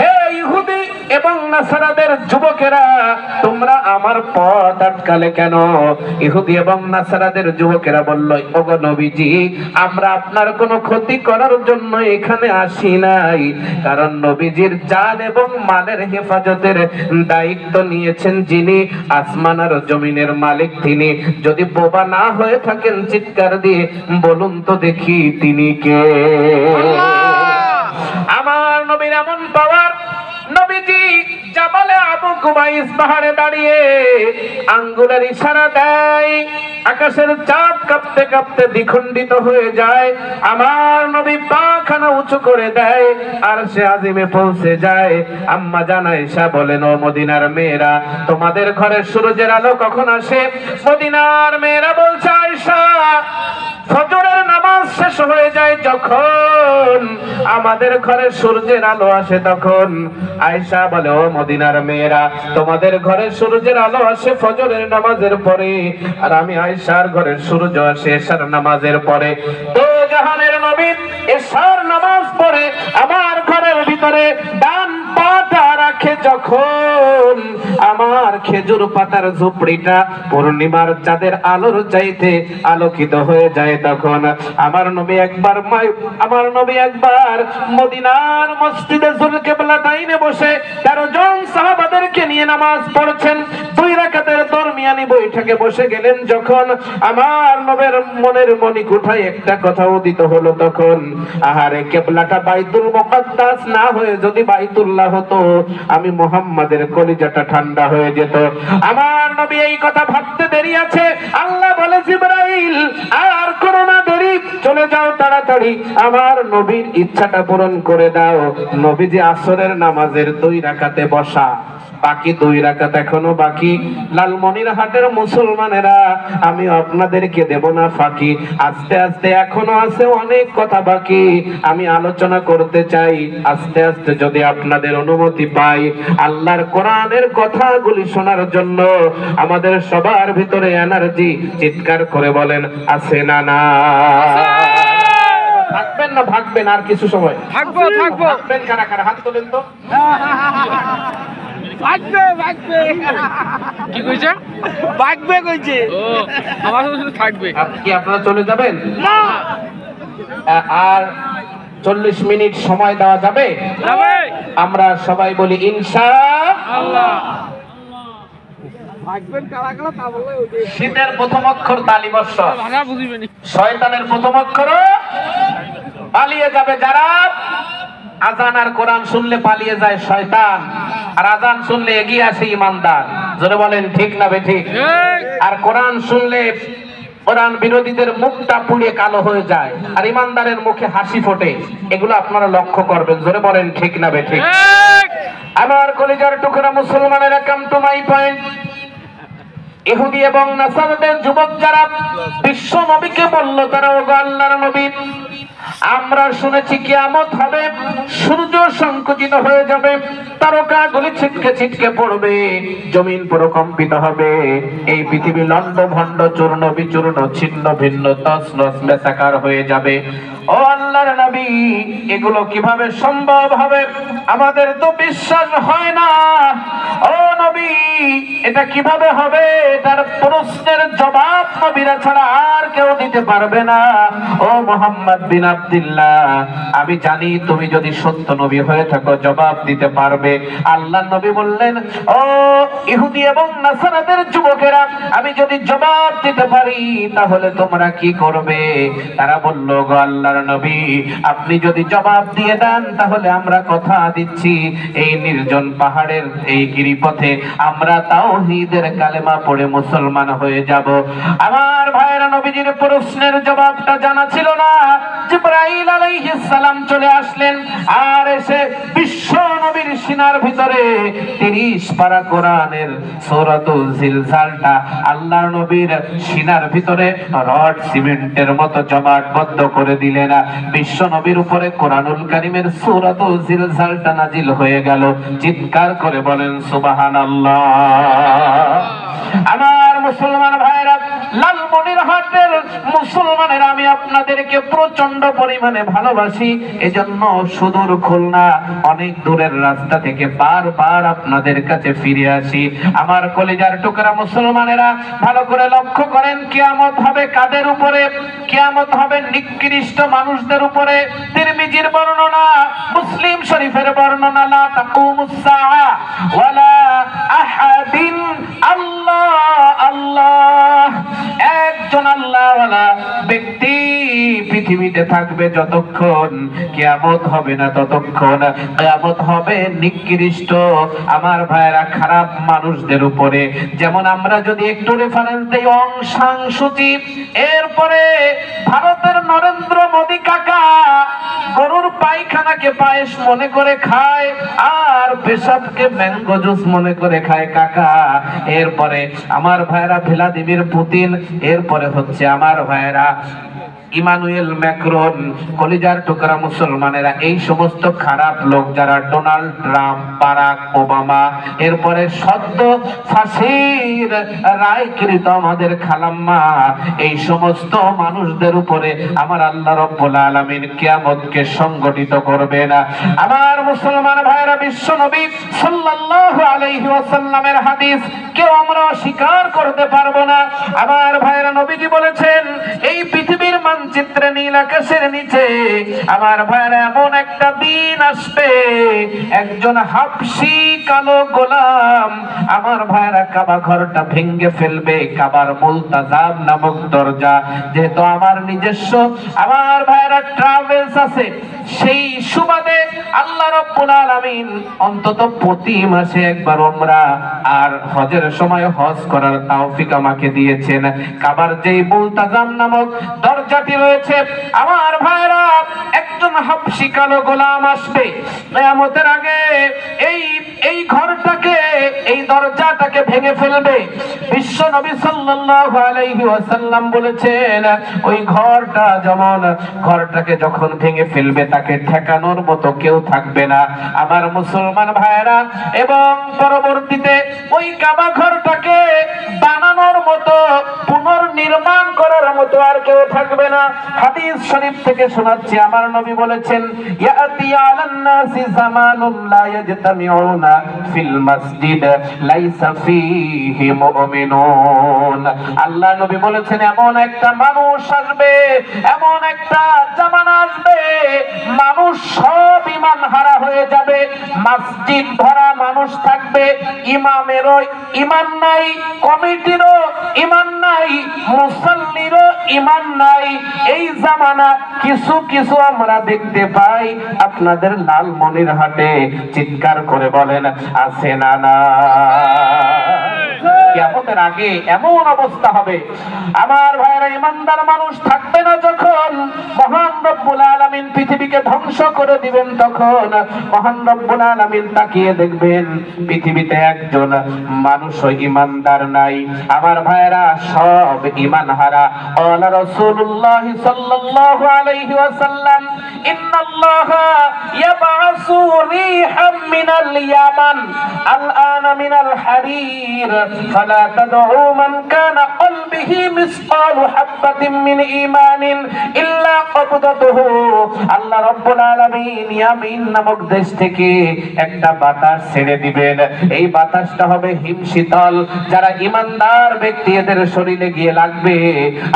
S1: হে ইহুদি এবং নাসারাদের যুবকেরা, তোমরা আমার পথ আটকালে কেন? ইহুদি এবং নাসারাদের যুবকেরা বলল, ওগো নবীজি, আমরা আপনার কোনো ক্ষতি করার জন্য এখানে আসি নাই, কারণ নবীজির জান এবং মালের হেফাজতের দায়িত্ব নিয়েছেন যিনি, আসমান আর জমিনের মালিক তিনি। যদি বোবা না হয়ে থাকেন, চিৎকার দিয়ে বলুন তো দেখি তিনি কে? আমার নবীর এমন পাওয়ার, নবীজি জাবালে আবু কুবাইস পাহাড়ে দাঁড়িয়ে আঙ্গুলের ইশারা দেয়, আকাশের চাঁদ কাঁপতে কাঁপতে দ্বিখণ্ডিত হয়ে যায়। আমার নবী পাখানা উঁচু করে দেয়, আর সে আজিমে পৌঁছে যায়। আম্মা জান আয়েশা বলেন, ও মদিনার মেয়েরা, তোমাদের ঘরে সূর্যের আলো কখন আসে? মদিনার মেয়েরা বলছে, আয়েশা, ফজরের নামাজ শেষ হয়ে যায় যখন আমাদের ঘরে সূর্যের আলো আসে তখন। আয়েশা বলে, ও মদিনার মেয়েরা, তোমাদের ঘরে সূর্যের আলো আসে ফজরের নামাজের পরে, আর আমি আয়েশার ঘরে সূর্য আসে এশার নামাজের পরে। তো জাহানের নবী এশার নামাজ পড়ে আমার ঘরের ভিতরে ডান পাটা রাখে রাখে যখন, আমার খেজুর পাতার ঝুপড়িটা পূর্ণিমার চাঁদের আলোর চাইতে আলোকিত হয়ে যায়, তখন আমার নবী একবার মদিনার মসজিদে যুলকিবলাতাইনে বসে 13 জন সাহাবাদেরকে নিয়ে নামাজ পড়ছেন। 2 রাকাতের দরমিয়ানি বৈঠকে বসে গেলেন যখন, আমার নবীর মনের মণিকুঠায় একটা কথা উদিত হলো তখন, আহারে কিবলাটা বাইতুল মুকাদ্দাস না হয়ে যদি বাইতুল্লাহ হতো, আমি মুহাম্মাদের কলিজাটা ঠান্ডা হয়ে যেত। আমার নবী এই কথা ভাবতে দেরি আছে, আল্লাহ বলে জিবরাইল আর করো না দেরি, চলে যাও তাড়াতাড়ি, আমার নবীর ইচ্ছাটা পূরণ করে দাও। নবীজি আসরের নামাজের 2 রাকাতে বসা, বাকি 2 রাকাত এখনো বাকি। লালমনিরহাটের মুসলমানেরা, আমি আপনাদেরকে দেব না ফাঁকি, আস্তে আস্তে এখনো আছে অনেক কথা বাকি, আমি আলোচনা করতে চাই আস্তে আস্তে যদি আপনাদের অনুমতি পাই। আল্লাহর কোরআনের কথাগুলি শোনার জন্য আমাদের সবার ভিতরে এনার্জি, চিৎকার করে বলেন আছে না? না থাকবেন না ভাগবেন? আর কিছু সময় থাকবো। থাকবেন কারা কারা? হাত তোলেন তো।
S2: কি কইছে? ভাগবে কইছে। ও আমার শুধু থাকবে।
S1: কি আপনারা চলে যাবেন? না, আর 40 মিনিট সময় দেওয়া যাবে?
S2: যাবে।
S1: আমরা সবাই বলি ইনশাআল্লাহ।
S2: ভাগবেন কারা কারা তা বলে ওই যে
S1: শীতের প্রথম অক্ষর তালিবর্ষ,
S2: ভাঙা বুঝিবেনি।
S1: শয়তানের প্রথম অক্ষর পালিয়ে যাবে যারা। আজান আর কোরআন শুনলে পালিয়ে যায় শয়তান, আর আজান শুনলে এগিয়ে আসে ইমানদার। জোরে বলেন ঠিক না বেঠিক? আর কোরআন শুনলে কোরআন বিরোধীদের মুখটা পুড়িয়ে কালো হয়ে যায়, আর ইমানদারের মুখে হাসি ফোটে। এগুলো আপনারা লক্ষ্য করবেন। জোরে বলেন ঠিক না বেঠিক? আমার কলিজার টুকরা মুসলমানেরা, কাম টু মাই পয়েন্ট। ইহুদি এবং নাসারাদের যুবক যারা বিশ্ব নবীকে বলল, তারা ওগো আল্লাহর নবী, আমরা শুনেছি কিয়ামত হবে, সূর্য সংকুচিত হয়ে যাবে, তারকাগুলি ছিটকে ছিটকে পড়বে, জমিন পুরো কম্পিত হবে, এই পৃথিবী লন্ড ভন্ড চূর্ণ বিচূর্ণ ছিন্ন ভিন্ন তছনছ মেসাকার হয়ে যাবে। ও আল্লাহর নবী, এগুলো কিভাবে সম্ভব হবে? আমাদের তো বিশ্বাস হয় না। ও নবী, এটা কিভাবে হবে? এটার প্রশ্নের জবাব নবীরা ছাড়া আর কেউ দিতে পারবে না। ও মুহাম্মদ বিন আব্দুল্লাহ, আমি জানি তুমি যদি সত্য নবী হয়ে থাকো জবাব দিতে পারবে। আল্লাহর নবী বললেন, ও ইহুদি এবং নাসারাদের যুবকেরা, আমি যদি জবাব দিতে পারি তাহলে তোমরা কি করবে? তারা বলল, গো আল্লাহর নবী, আপনি যদি জবাব দিয়ে দেন তাহলে আমরা কথা দিচ্ছি, এই নির্জন পাহাড়ের এই গিরিপথে আমরা তাওহীদের কালেমা পড়ে মুসলমান হয়ে যাব। আমার ভাইয়েরা, নবীজির প্রশ্নের জবাবটা জানা ছিল না। জিবরাইল আলাইহিস সালাম চলে আসলেন, আর এসে বিশ্ব নবীর সিনার ভিতরে 30 পারা কোরআনের সূরাতুল জিলজালটা আল্লাহর নবীর সিনার ভিতরে রড সিমেন্টের মতো জমাটবদ্ধ করে দিলেন। বিশ্ব নবীর উপরে কোরআনুল কারীমের সূরাতুল জিলজালটা নাজিল হয়ে গেল। চিৎকার করে বলেন সুবহানাল্লাহ। আমার মুসলমান ভাইরা, লালমনিরহাটের মুসলমানেরা, আমি আপনাদেরকে প্রচন্ড পরিমাণে ভালোবাসি। এজন্য সুদূর খুলনা, অনেক দূরের রাস্তা থেকে বারবার আপনাদের কাছে ফিরে আসি। আমার কলিজার টুকরা মুসলমানেরা, ভালো করে লক্ষ্য করেন, কিয়ামত হবে কাদের উপরে? কিয়ামত হবে নিকৃষ্ট মানুষদের উপরে। তিরমিজির বর্ণনা, মুসলিম শরীফের বর্ণনা, লা তাকুমুস সাআ ওয়ালা আহাদিন আল্লাহ আল্লাহ, একজন আল্লাহওয়ালা ব্যক্তি পৃথিবীতে থাকবে যতক্ষণ কিয়ামত হবে না ততক্ষণ। কিয়ামত হবে নিকৃষ্ট, আমার ভাইরা, খারাপ মানুষদের উপরে। যেমন আমরা যদি একটু রেফারেন্স দেই, অং সাং সূচি, এরপরে ভারতের নরেন্দ্র মোদী কাকা গরুর পায়খানাকে পায়েস মনে করে খায়, আর পেশাবকে ম্যাঙ্গো জুস মনে করে খায় কাকা। এরপরে আমার ভাইরা ভ্লাদিমির পুতিন, এরপরে হচ্ছে আমার ভাইরা ইমানুয়েল ম্যাক্রন। কলিজার টুকরা মুসলমানেরা, এই সমস্ত খারাপ লোক যারা, ডোনাল্ড ট্রাম্প, বারাক ওবামা, এরপরে সদ্য ফাঁসির রায়কৃত আমাদের খালাম্মা, এই সমস্ত মানুষদের উপরে আমার আল্লাহ রাব্বুল আলামিন কিয়ামতকে সংগঠিত সম্মানিত করবে না। আমার মুসলমান ভাইরা, বিশ্ব নবী সাল্লাল্লাহু আলাইহি ওয়াসাল্লামের হাদিস কেউ আমরা অস্বীকার করতে পারবো না। আমার ভাইরা, নবীজি বলেছেন এই পৃথিবীর মানচিত্রে নীল আকাশের নিচে আমার ভাইরা এমন একটা দিন আসবে, একজন হাবশী কালো গোলাম আমার ভাইরা কাবা ঘরটা ভেঙে ফেলবে। কাবার মুলতাজাম নামক দরজা, যেহেতু আমার নিজস্ব আমার ভাইরা ট্রাভেলস আছে, সেই সুবাদে আল্লাহ রাব্বুল আলামিন অন্তত প্রতি মাসে একবার উমরা আর হজের সময় হজ করার তৌফিক আমাকে দিয়েছেন। কাবার যেই মুলতাজাম নামক দরজাটি রয়েছে আমার ভাইরা, একজন হাবশী কালো গোলাম আসবে কিয়ামতের আগে এই ঘরটাকে, এই দরজাটাকে ভেঙে ফেলবে। বিশ্ব নবী সাল্লাল্লাহু আলাইহি ওয়াসাল্লাম বলেছেন ওই ঘরটা যেমন, ঘরটাকে যখন ভেঙে ফেলবে তাকে ঠেকানোর মতো কেউ থাকবে না। আমার মুসলমান ভাইরা, এবং পরবর্তীতে ওই কাবা ঘরটাকে বানানোর মতো, পুনর্নির্মাণ করার মতো আর কেউ থাকবে না। হাদিস শরীফ থেকে শোনাচ্ছি, আমার নবী বলেছেন ইয়াতি আলান নাসি জামানুন লা ইয়াজতামিউনা ফিল মাসজিদ লাইসা ফীহি মুমিনুন। আল্লাহ নবী বলেছেন এমন একটা মানুষ আসবে, এমন একটা জামানা আসবে, মানুষ সব ঈমান হারা হয়ে যাবে, মসজিদ ভরা মানুষ থাকবে, ইমামেরও ঈমান নাই, কমিটিরও ঈমান নাই, মুসল্লিরও ঈমান নাই। এই জামানা কিছু কিছু আমরা দেখতে পাই আপনাদের লালমনিরহাটে। চিৎকার করে বলেন আছে না না? কিয়ামতের আগে এমন অবস্থা হবে আমার ভাইরা, ইমানদার মানুষ থাকবে না যখন মহান রব্বুল আলামিন পৃথিবীকে ধ্বংস করে দিবেন, তখন মহান রব্বুল আলামিন তাকিয়ে দেখবেন পৃথিবীতে একজন মানুষও ইমানদার নাই। আমার ভাইরা সব ঈমান হারা। আল্লাহ রাসূলুল্লাহ সাল্লাল্লাহু আলাইহি ওয়াসাল্লাম ইন্নাল্লাহা ইয়াবআসু রিহাম মিনাল ইয়ামান আল-আনা মিনাল হারির ফালা তাদউ মান কানা কলবিহি মিসকালু হাববাতিন মিন ঈমানিন ইল্লা কবদাতুহু। আল্লাহ রাব্বুল আলামিন ইয়ামিন নামক দেশ থেকে একটা বাতাস ছেড়ে দিবেন। এই বাতাসটা হবে হিমশীতল। যারা ইমানদার ব্যক্তি এদের শরীরে গিয়ে লাগবে,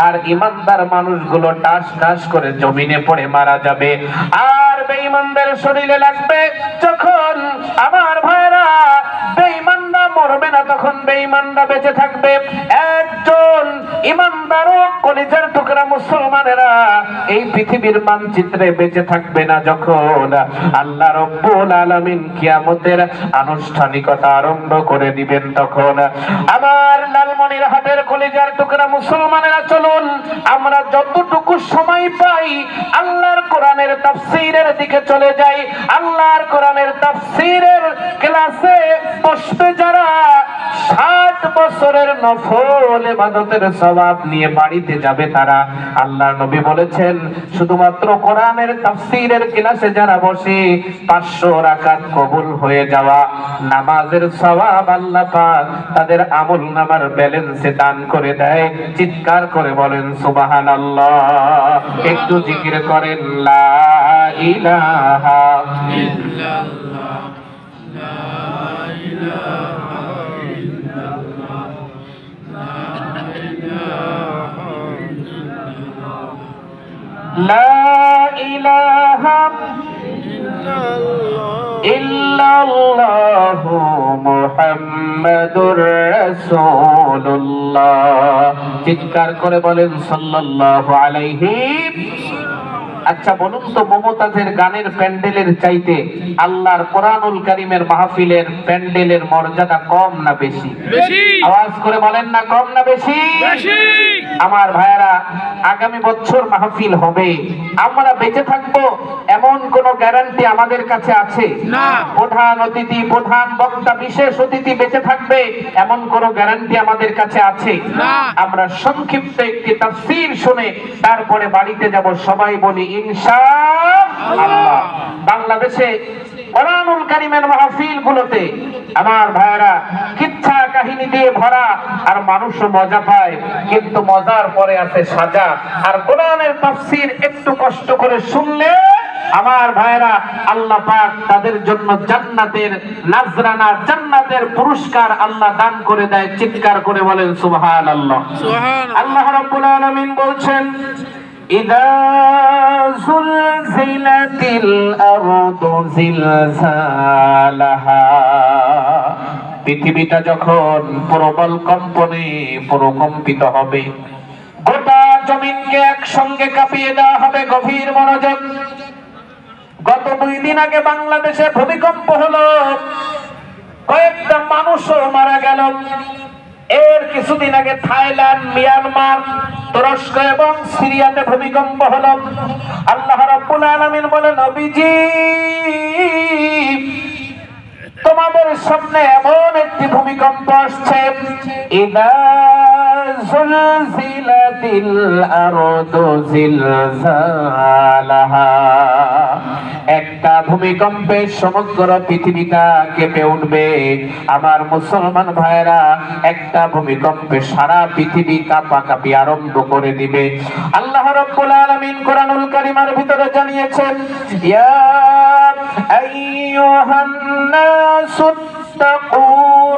S1: আর ইমানদার মানুষগুলো টাস টাস করে জমিনে পড়ে মারা যাবে। আর বেঈমানদের শরীরে লাগবে যখন আমার ভাইরা, বেঈমানরা মরবে না, তখন বেঈমানরা বেঁচে থাকবে। একজন ইমানদার কলিজার টুকরা মুসলমানেরা এই পৃথিবীর মানচিত্রে বেঁচে থাকবে না যখন আল্লাহ রাব্বুল আলামিন কিয়ামতের আনুষ্ঠানিকতা আরম্ভ করে দিবেন। তখন আমার লালমনিরহাটের কলিজার টুকরা মুসলমানেরা, চলুন আমরা যতটুকু সময় পাই আল্লাহর কোরআনের তাফসীরের দিকে চলে যাই। আল্লাহর কোরআনের তাফসীরের ক্লাসে বসবে যারা, 60 বছরের নফল ইবাদতের সওয়াব নিয়ে বাড়িতে যাবে তারা। আল্লাহর নবী বলেছেন শুধুমাত্র কোরআনের তাফসীরের ক্লাসে যারা বসে 500 রাকাত কবুল হয়ে যাওয়া নামাজের সওয়াব আল্লাহ পাক তাদের আমলনামার ব্যালেন্সে দান করে দেয়। চিৎকার করে বলেন সুবহানাল্লাহ। একটু জিকির করেন লা ইলাহা ইল্লাল্লাহ, লা ইলাহা ইল্লাল্লাহ, লা ইলাহা ইল্লাল্লাহ, লা ইলাহা ইল্লাল্লাহু মুহাম্মাদুর রাসূলুল্লাহ। চিৎকার করে বলেন সাল্লাল্লাহু আলাইহি। আচ্ছা বলুন তো, মমতাজের গানের প্যান্ডেলের চাইতে আল্লাহর কোরআনুল কারীমের মাহফিলের প্যান্ডেলের মর্যাদা কম না বেশি?
S2: বেশি।
S1: আওয়াজ করে বলেন না, কম না বেশি?
S2: বেশি।
S1: আমার ভাইরা, আগামী বছর মাহফিল হবে, আমরা বেঁচে থাকবো এমন কোন গ্যারান্টি আমাদের কাছে আছে
S2: না।
S1: প্রধান অতিথি, প্রধান বক্তা, বিশেষ অতিথি বেঁচে থাকবে এমন কোন গ্যারান্টি আমাদের কাছে আছে
S2: না।
S1: আমরা সংক্ষিপ্ত একটি তাফসীর শুনে তারপরে বাড়িতে যাব। সবাই বলি ইনশাআল্লাহ। বাংলাদেশে কোরআনুল কারীমের মাহফিল গুলোতে আমার ভাইরা কিচ্ছা কাহিনী দিয়ে ভরা, আর মানুষও মজা পায়, কিন্তু মজার পরে আছে সাজা। আর কোরআনের তাফসীর একটু কষ্ট করে শুনলে আমার ভাইরা, আল্লাহ পাক তাদের জন্য জান্নাতের নাজরানা, জান্নাতের পুরস্কার আল্লাহ দান করে দেয়। চিৎকার করে বলেন সুবহানাল্লাহ। আল্লাহ রাব্বুল আলামিন বলছেন, ইযা যুলজিলাতিল আরদু জিলজালাহা, পৃথিবীটা যখন প্রবল কম্পনে প্রকম্পিত হবে, গোটা জমিনকে একসঙ্গে কাঁপিয়ে দেওয়া হবে। গভীর মনোযোগ। গত 2 দিন আগে বাংলাদেশে ভূমিকম্প হলো, কয়েকটা মানুষও মারা গেল। এর কিছুদিন আগে থাইল্যান্ড, মিয়ানমার, তুরস্ক এবং সিরিয়াতে ভূমিকম্প হলো। আল্লাহ রাব্বুল আলামিন বলেন, নবীজি তোমাদের সামনে এমন একটি ভূমিকম্প আসছে, ইযা যুলজিলাতিল আরদু জিলজালাহা, একটা ভূমিকম্পে সমগ্র পৃথিবীটা কেঁপে উঠবে। আমার মুসলমান ভাইরা, একটা ভূমিকম্পে সারা পৃথিবী কাঁপাকাঁপি আরম্ভ করে দিবে। আল্লাহ রাব্বুল আলামিন কোরআনুল কারীমের ভিতরে জানিয়েছেন, ইয়া আইয়ুহান নাসু ইত্তাকু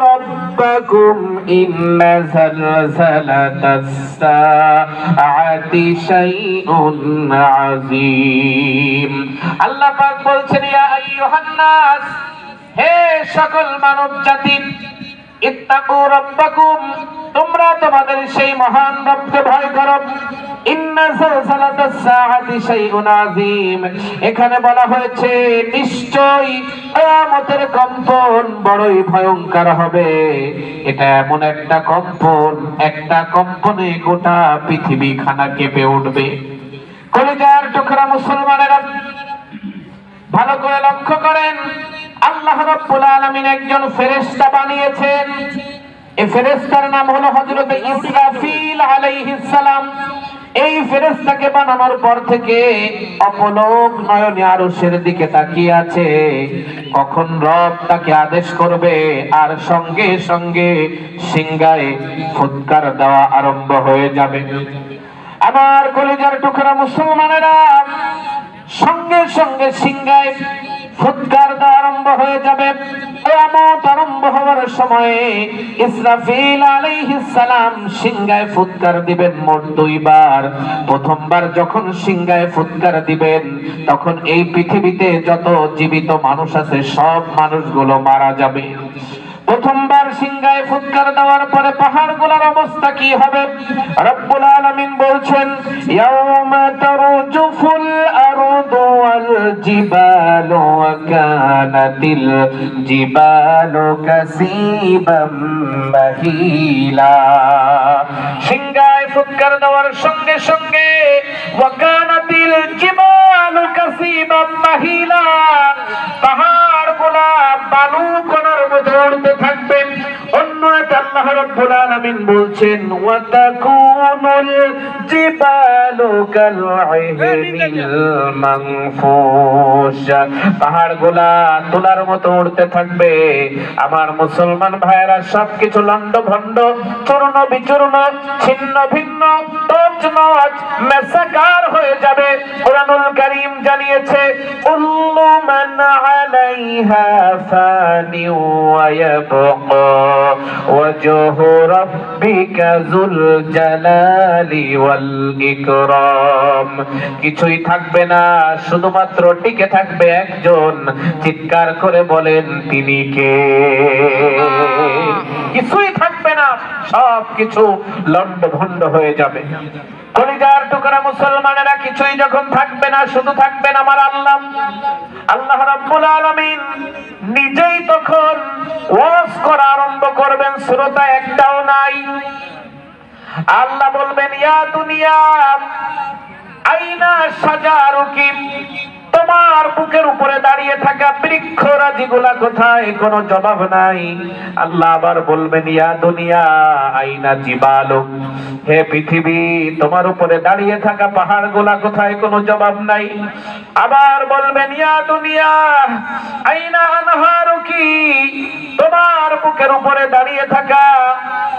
S1: রাব্বাকুম ইন্না যালজালাতাস সাআতি শাইউন আযীম। আল্লাহ পাক বলছেন, ইয়া আইয়ুহান নাস, হে সকল মানব জাতি, ইত্তাকু রাব্বাকুম, তোমরা তোমাদের সেই মহান রবকে ভয় করো। ইন্না যালজালাতাস সাআতি শাইউন আযীম, এখানে বলা হয়েছে নিশ্চয়ই কিয়ামতের কম্পন বড়ই ভয়ঙ্কর হবে। এটা এমন একটা কম্পন, একটা কম্পনে গোটা পৃথিবী খানা কেঁপে উঠবে। কলিজার টুকরা মুসলমানেরা, ভালো করে লক্ষ্য করেন, আল্লাহ রাব্বুল আলামিন একজন ফেরেশতা বানিয়েছেন। এই ফেরেশতার নাম হলো হযরত ইসরাফিল আলাইহিস সালাম। এই ফেরেশতাকে বানানোর পর থেকে অপলক নয়নে আরশের দিকে তাকিয়ে আছে, কখন রব তাকে আদেশ করবে, আর সঙ্গে সঙ্গে সিংহায় ফুৎকার দেওয়া আরম্ভ হয়ে যাবে। আমার কলিজার টুকরা মুসলমানেরা, সঙ্গে সঙ্গে সিংহায় ফুৎকার দেওয়া আরম্ভ হয়ে যাবে। কিয়ামত আরম্ভ হওয়ার সময়ে ইসরাফিল আলাইহিস সালাম সিংহায় ফুৎকার দিবেন মোট 2 বার। প্রথমবার যখন সিংহায় ফুৎকার দিবেন, তখন এই পৃথিবীতে যত জীবিত মানুষ আছে সব মানুষগুলো মারা যাবে। প্রথমবার সিংহায় ফুৎকার দেওয়ার পরে পাহাড়গুলোর অবস্থা কি হবে? রব্বুল আলামিন বলছেন, ইয়াউমা তারজুফুল আরদু ওয়াল জিবালু ওয়া কানাতিল জিবালু কাসীবাম মাহিলা। সিংহায় ফুৎকার দেওয়ার সঙ্গে সঙ্গে ওয়া কানাতিল জিবালু কাসীবাম মাহিলা, পাহাড়গুলো বালু কণার মতো উড়তে থাকবে। অন্য এক আল্লাহ রাব্বুল আলামিন বলছেন, ওয়া তাকুনুল জিবালু কালইহিনিল মানফুশ, পাহাড়গুলা তুলার মতো উড়তে থাকবে। আমার মুসলমান ভাইরা, সবকিছু লন্ডভন্ড, চূর্ণ বিচূর্ণ, ছিন্ন ভিন্ন, তছনছ মেসাকার হয়ে যাবে। কুরআনুল কারীম জানিয়েছে, কুল্লু মান আলাইহা ফানি ওয়া ইয়াবকা ওয়াজহু রাব্বিকা যুল জালালি ওয়াল ইকরাম, কিছুই থাকবে না, শুধুমাত্র টিকে থাকবে একজন। চিৎকার করে বলেন, তিনি কে? কিছুই থাকবে না, সব কিছু লন্ডভন্ড হয়ে যাবে। কলিজার টুকরা মুসলমানেরা, কিছুই যখন থাকবে না, শুধু থাকবেন আমার আল্লাহ। আল্লাহ রাব্বুল আলামিন নিজেই তখন ওয়াজ করা আরম্ভ করবেন, শ্রোতা একটাও নাই। আল্লাহ বলবেন, ইয়া দুনিয়া আইনা সাজারুকি, তোমার বুকের উপরে দাঁড়িয়ে থাকা বৃক্ষরাজিগুলা কোথায়, কোনো জবাব নাই। আল্লাহ আবার বলবেন ইয়া দুনিয়া আইনা জিবালুক, হে পৃথিবী তোমার উপরে দাঁড়িয়ে থাকা পাহাড়গুলা কোথায়, কোনো জবাব নাই। আবার বলবেন ইয়া দুনিয়া আইনা আনহারুকি, তোমার বুকের উপরে দাঁড়িয়ে থাকা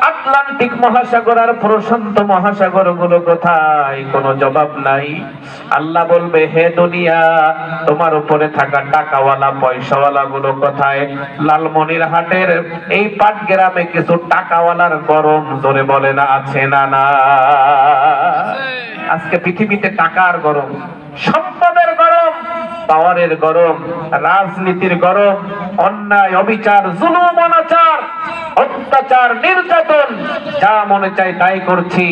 S1: আটলান্টিক মহাসাগর আর প্রশান্ত মহাসাগর গুলো কোথায়, কোনো জবাব নাই। আল্লাহ বলবে হে দুনিয়া তোমার উপরে থাকা টাকাওয়ালা পয়সাওয়ালা গুলো কোথায়, লালমনিরহাটের এই পাটগ্রামে কিছু টাকাওয়ালার গরম, জোরে বলে না আছে না না। আজকে পৃথিবীতে টাকার গরম, সম্পদের গরম, পাওয়ারের গরম, রাজনীতির গরম, অন্যায় অবিচার জুলুম অনাচার অত্যাচার নির্যাতন, যা মনে চাই তাই করছি,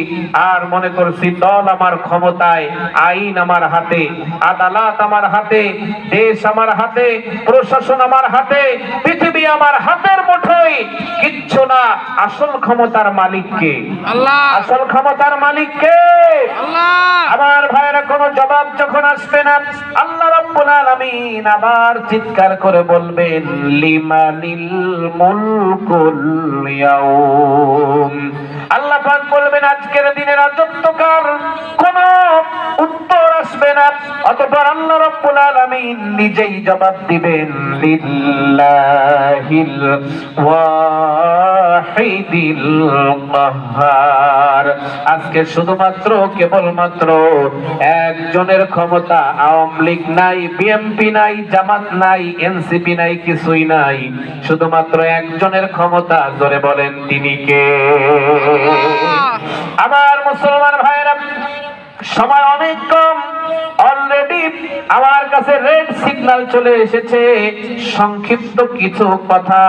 S1: আর মনে করছি দল আমার ক্ষমতায়, আইন আমার হাতে, আদালত আমার হাতে, দেশ আমার হাতে, প্রশাসন আমার হাতে, পৃথিবী আমার হাতের মুঠোয়, কিচ্ছু না। আসল ক্ষমতার মালিক কে?
S2: আল্লাহ।
S1: আসল ক্ষমতার মালিক কে?
S2: আল্লাহ।
S1: আমার ভাইরা কোনো জবাব যখন আসবে না, আল্লাহ রাব্বুল আলামিন আবার চিৎকার করে বলবেন লিমানিল মুলকুল ইয়াউম। আল্লাহ পাক বলবেন আজকের দিনে রাজত্ব কার, কোনো উত্তর আসবে না। অতঃপর আল্লাহ রাব্বুল আলামিন নিজেই জবাব দিবেন লিল্লাহিল ওয়াহিদিল কাহ্হার। আজকে শুধুমাত্র কেবলমাত্র একজনের ক্ষমতা, আওয়ামী লীগ নাই, বিএনপি নাই, জামাত নাই, এনসিপি নাই, কিছুই নাই, শুধুমাত্র একজনের ক্ষমতা, জোরে বলেন তিনি কে? আমার মুসলমান ভাইরা, সময় অনেক কম, অলরেডি আমার কাছে রেড সিগন্যাল চলে এসেছে। সংক্ষিপ্ত কিছু কথা,